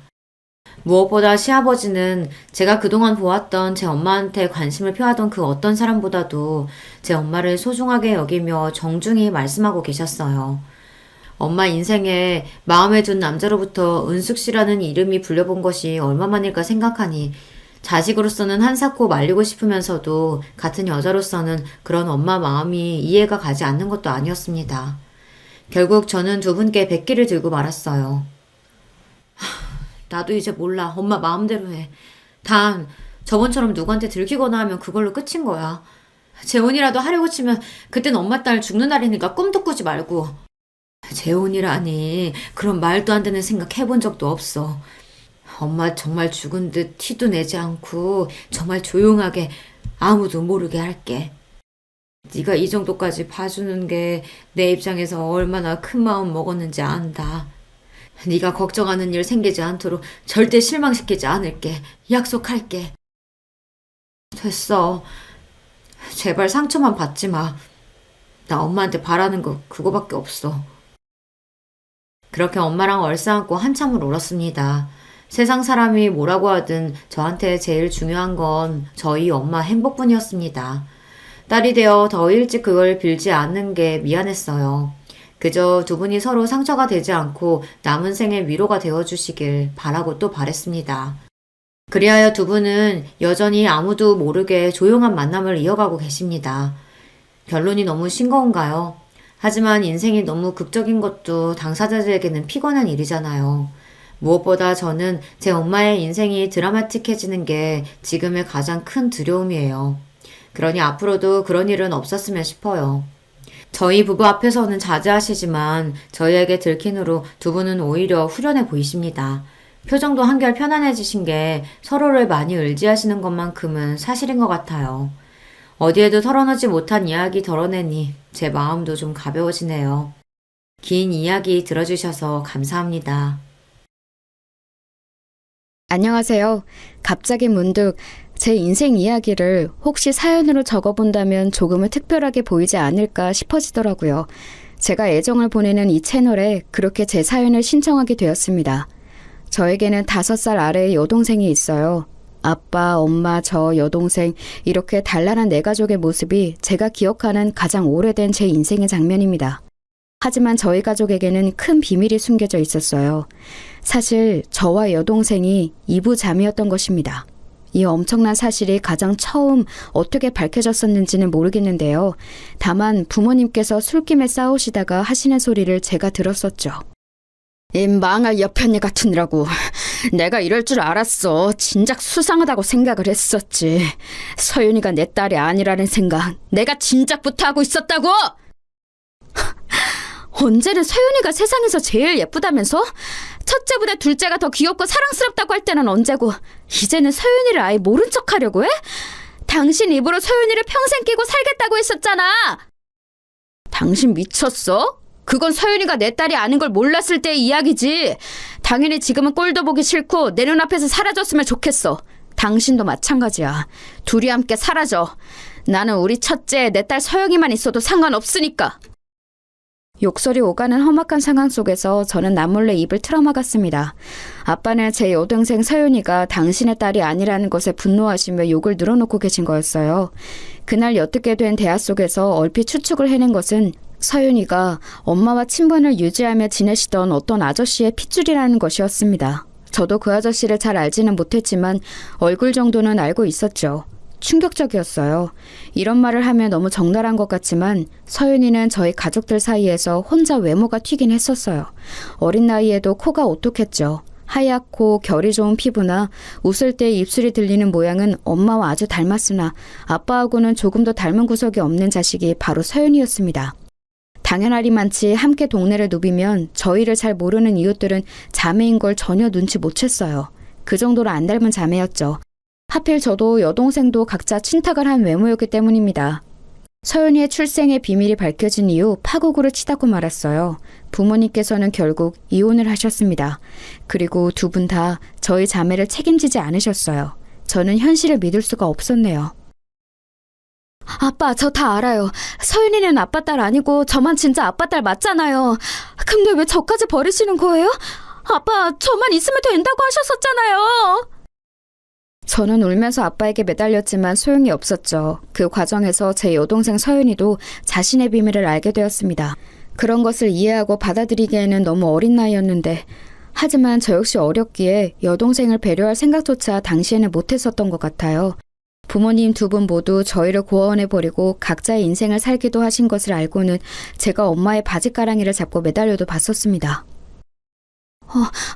무엇보다 시아버지는 제가 그동안 보았던 제 엄마한테 관심을 표하던 그 어떤 사람보다도 제 엄마를 소중하게 여기며 정중히 말씀하고 계셨어요. 엄마 인생에 마음에 둔 남자로부터 은숙 씨라는 이름이 불려본 것이 얼마만일까 생각하니 자식으로서는 한사코 말리고 싶으면서도 같은 여자로서는 그런 엄마 마음이 이해가 가지 않는 것도 아니었습니다. 결국 저는 두 분께 백기를 들고 말았어요. 나도 이제 몰라. 엄마 마음대로 해. 단 저번처럼 누구한테 들키거나 하면 그걸로 끝인 거야. 재혼이라도 하려고 치면 그땐 엄마 딸 죽는 날이니까 꿈도 꾸지 말고. 재혼이라니 그런 말도 안 되는 생각 해본 적도 없어. 엄마 정말 죽은 듯 티도 내지 않고 정말 조용하게 아무도 모르게 할게. 네가 이 정도까지 봐주는 게 내 입장에서 얼마나 큰 마음 먹었는지 안다. 네가 걱정하는 일 생기지 않도록 절대 실망시키지 않을게. 약속할게. 됐어. 제발 상처만 받지 마. 나 엄마한테 바라는 거 그거밖에 없어. 그렇게 엄마랑 얼싸안고 한참을 울었습니다. 세상 사람이 뭐라고 하든 저한테 제일 중요한 건 저희 엄마 행복뿐이었습니다. 딸이 되어 더 일찍 그걸 빌지 않는 게 미안했어요. 그저 두 분이 서로 상처가 되지 않고 남은 생의 위로가 되어주시길 바라고 또 바랬습니다. 그리하여 두 분은 여전히 아무도 모르게 조용한 만남을 이어가고 계십니다. 결론이 너무 싱거운가요? 하지만 인생이 너무 극적인 것도 당사자들에게는 피곤한 일이잖아요. 무엇보다 저는 제 엄마의 인생이 드라마틱해지는 게 지금의 가장 큰 두려움이에요. 그러니 앞으로도 그런 일은 없었으면 싶어요. 저희 부부 앞에서는 자제하시지만 저희에게 들킨 후로 두 분은 오히려 후련해 보이십니다. 표정도 한결 편안해지신 게 서로를 많이 의지하시는 것만큼은 사실인 것 같아요. 어디에도 털어놓지 못한 이야기 덜어내니 제 마음도 좀 가벼워지네요. 긴 이야기 들어주셔서 감사합니다.
안녕하세요. 갑자기 문득 제 인생 이야기를 혹시 사연으로 적어본다면 조금은 특별하게 보이지 않을까 싶어지더라고요. 제가 애정을 보내는 이 채널에 그렇게 제 사연을 신청하게 되었습니다. 저에게는 5살 아래의 여동생이 있어요. 아빠, 엄마, 저, 여동생 이렇게 단란한 내 가족의 모습이 제가 기억하는 가장 오래된 제 인생의 장면입니다. 하지만 저희 가족에게는 큰 비밀이 숨겨져 있었어요. 사실 저와 여동생이 이부자매였던 것입니다. 이 엄청난 사실이 가장 처음 어떻게 밝혀졌었는지는 모르겠는데요. 다만 부모님께서 술김에 싸우시다가 하시는 소리를 제가 들었었죠. 이 망할 여편네 같으니라고. 내가 이럴 줄 알았어. 진작 수상하다고 생각을 했었지. 서윤이가 내 딸이 아니라는 생각 내가 진작부터 하고 있었다고! 언제는 서윤이가 세상에서 제일 예쁘다면서? 첫째보다 둘째가 더 귀엽고 사랑스럽다고 할 때는 언제고 이제는 서윤이를 아예 모른 척하려고 해? 당신 입으로 서윤이를 평생 끼고 살겠다고 했었잖아. 당신 미쳤어? 그건 서윤이가 내 딸이 아는 걸 몰랐을 때의 이야기지. 당연히 지금은 꼴도 보기 싫고 내 눈앞에서 사라졌으면 좋겠어. 당신도 마찬가지야. 둘이 함께 사라져. 나는 우리 첫째, 내 딸 서영이만 있어도 상관없으니까. 욕설이 오가는 험악한 상황 속에서 저는 남몰래 입을 틀어막았습니다. 아빠는 제 여동생 서윤이가 당신의 딸이 아니라는 것에 분노하시며 욕을 늘어놓고 계신 거였어요. 그날 엿듣게 된 대화 속에서 얼핏 추측을 해낸 것은 서윤이가 엄마와 친분을 유지하며 지내시던 어떤 아저씨의 핏줄이라는 것이었습니다. 저도 그 아저씨를 잘 알지는 못했지만 얼굴 정도는 알고 있었죠. 충격적이었어요. 이런 말을 하면 너무 적나라한 것 같지만 서윤이는 저희 가족들 사이에서 혼자 외모가 튀긴 했었어요. 어린 나이에도 코가 오똑했죠. 하얗고 결이 좋은 피부나 웃을 때 입술이 들리는 모양은 엄마와 아주 닮았으나 아빠하고는 조금 더 닮은 구석이 없는 자식이 바로 서윤이었습니다. 당연하리만치 함께 동네를 누비면 저희를 잘 모르는 이웃들은 자매인 걸 전혀 눈치 못 챘어요. 그 정도로 안 닮은 자매였죠. 하필 저도 여동생도 각자 친탁을 한 외모였기 때문입니다. 서윤이의 출생의 비밀이 밝혀진 이후 파국으로 치닫고 말았어요. 부모님께서는 결국 이혼을 하셨습니다. 그리고 두 분 다 저희 자매를 책임지지 않으셨어요. 저는 현실을 믿을 수가 없었네요. 아빠, 저 다 알아요. 서윤이는 아빠 딸 아니고 저만 진짜 아빠 딸 맞잖아요. 근데 왜 저까지 버리시는 거예요? 아빠, 저만 있으면 된다고 하셨었잖아요. 저는 울면서 아빠에게 매달렸지만 소용이 없었죠. 그 과정에서 제 여동생 서윤이도 자신의 비밀을 알게 되었습니다. 그런 것을 이해하고 받아들이기에는 너무 어린 나이였는데, 하지만 저 역시 어렸기에 여동생을 배려할 생각조차 당시에는 못했었던 것 같아요. 부모님 두 분 모두 저희를 고아원에 버리고 각자의 인생을 살기도 하신 것을 알고는 제가 엄마의 바지가랑이를 잡고 매달려도 봤었습니다.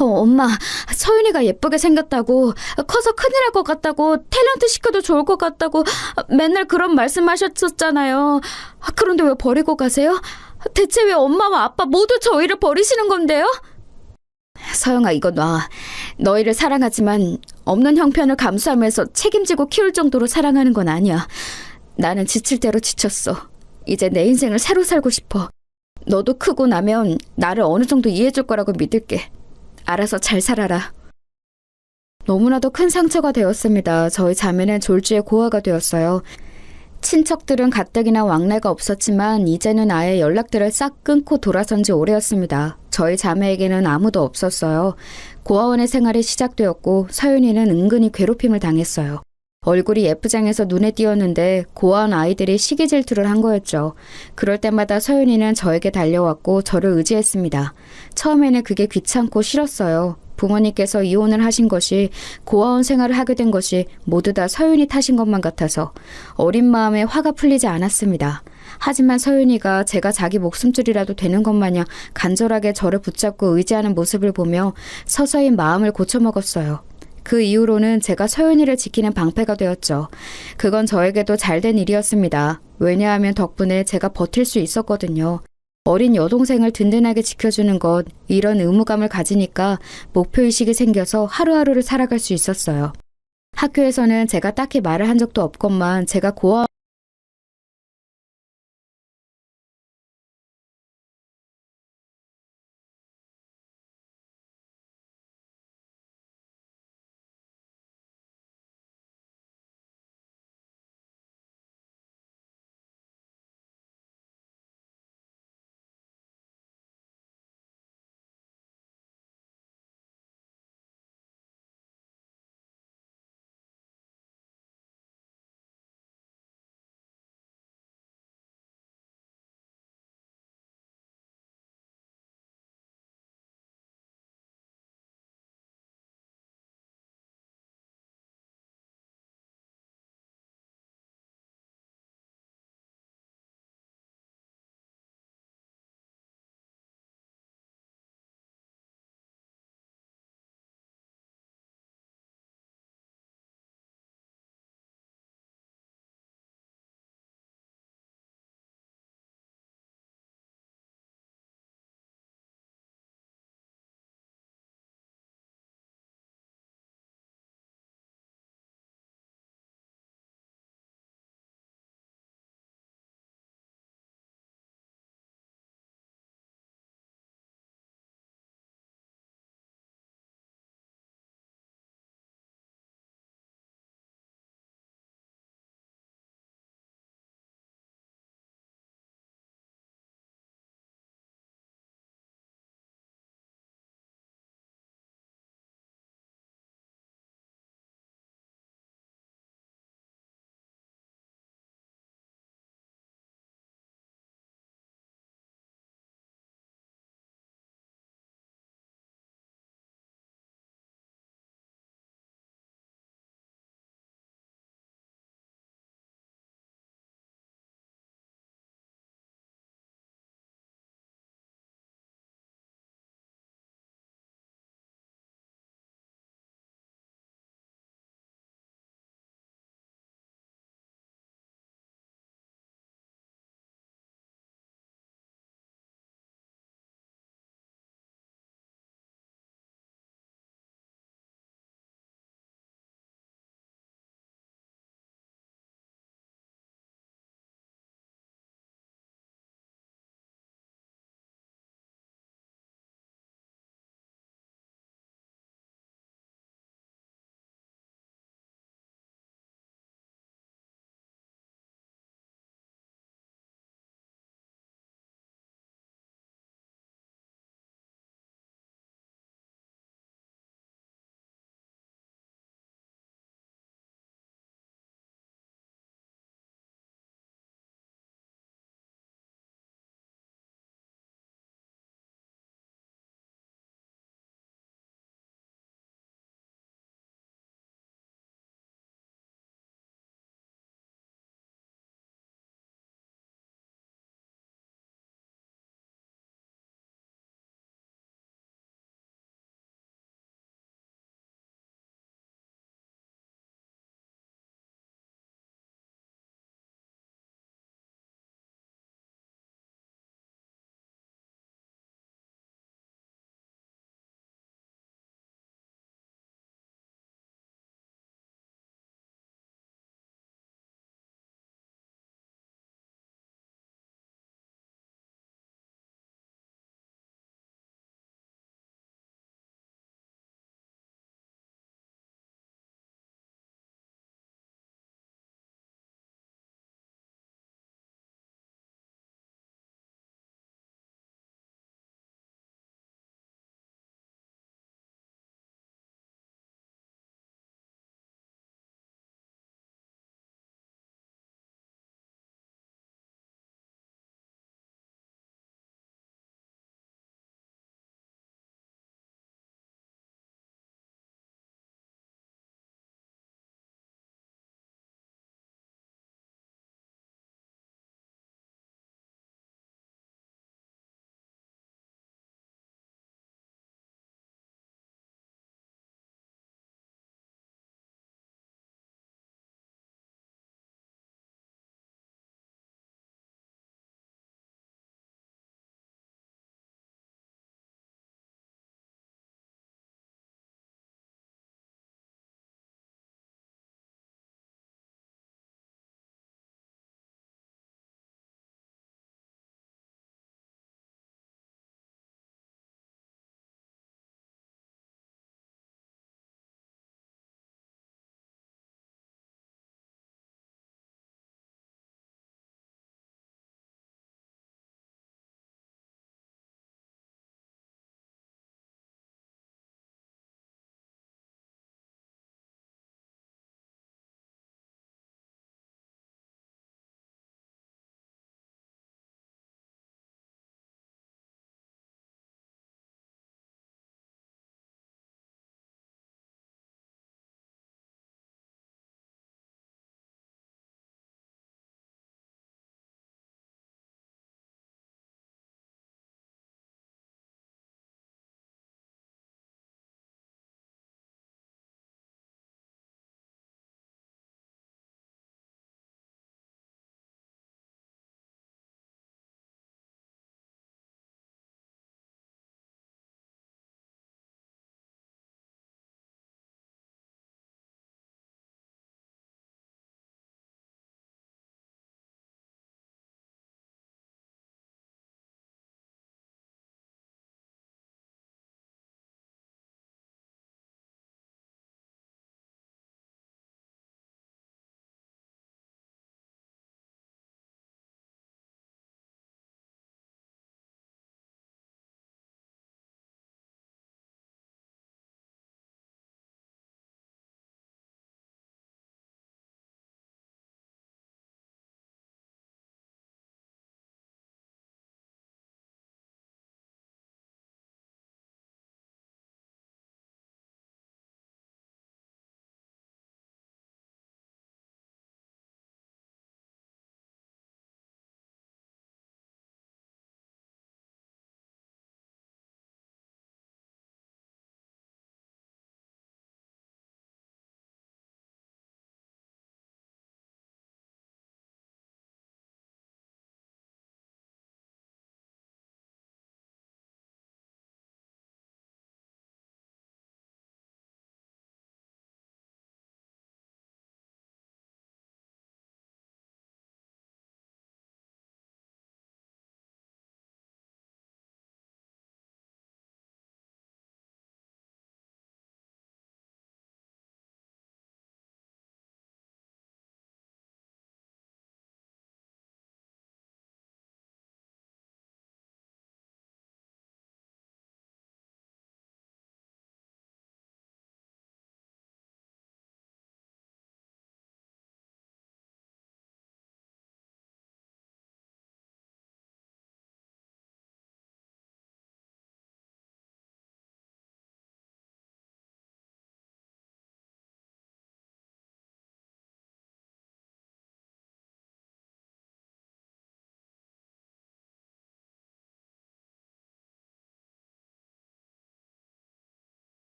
엄마, 서윤이가 예쁘게 생겼다고, 커서 큰일 날 것 같다고, 탤런트 시켜도 좋을 것 같다고 맨날 그런 말씀하셨었잖아요. 그런데 왜 버리고 가세요? 대체 왜 엄마와 아빠 모두 저희를 버리시는 건데요? 서영아, 이거 놔. 너희를 사랑하지만 없는 형편을 감수하면서 책임지고 키울 정도로 사랑하는 건 아니야. 나는 지칠 대로 지쳤어. 이제 내 인생을 새로 살고 싶어. 너도 크고 나면 나를 어느 정도 이해해줄 거라고 믿을게. 알아서 잘 살아라. 너무나도 큰 상처가 되었습니다. 저희 자매는 졸지에 고아가 되었어요. 친척들은 가뜩이나 왕래가 없었지만 이제는 아예 연락들을 싹 끊고 돌아선 지 오래였습니다. 저희 자매에게는 아무도 없었어요. 고아원의 생활이 시작되었고 서윤이는 은근히 괴롭힘을 당했어요. 얼굴이 예쁘장해서 눈에 띄었는데 고아원 아이들이 시기 질투를 한 거였죠. 그럴 때마다 서윤이는 저에게 달려왔고 저를 의지했습니다. 처음에는 그게 귀찮고 싫었어요. 부모님께서 이혼을 하신 것이, 고아원 생활을 하게 된 것이 모두 다 서윤이 탓인 것만 같아서 어린 마음에 화가 풀리지 않았습니다. 하지만 서윤이가 제가 자기 목숨줄이라도 되는 것 마냥 간절하게 저를 붙잡고 의지하는 모습을 보며 서서히 마음을 고쳐먹었어요. 그 이후로는 제가 서윤이를 지키는 방패가 되었죠. 그건 저에게도 잘된 일이었습니다. 왜냐하면 덕분에 제가 버틸 수 있었거든요. 어린 여동생을 든든하게 지켜주는 것, 이런 의무감을 가지니까 목표의식이 생겨서 하루하루를 살아갈 수 있었어요. 학교에서는 제가 딱히 말을 한 적도 없건만 제가 고아원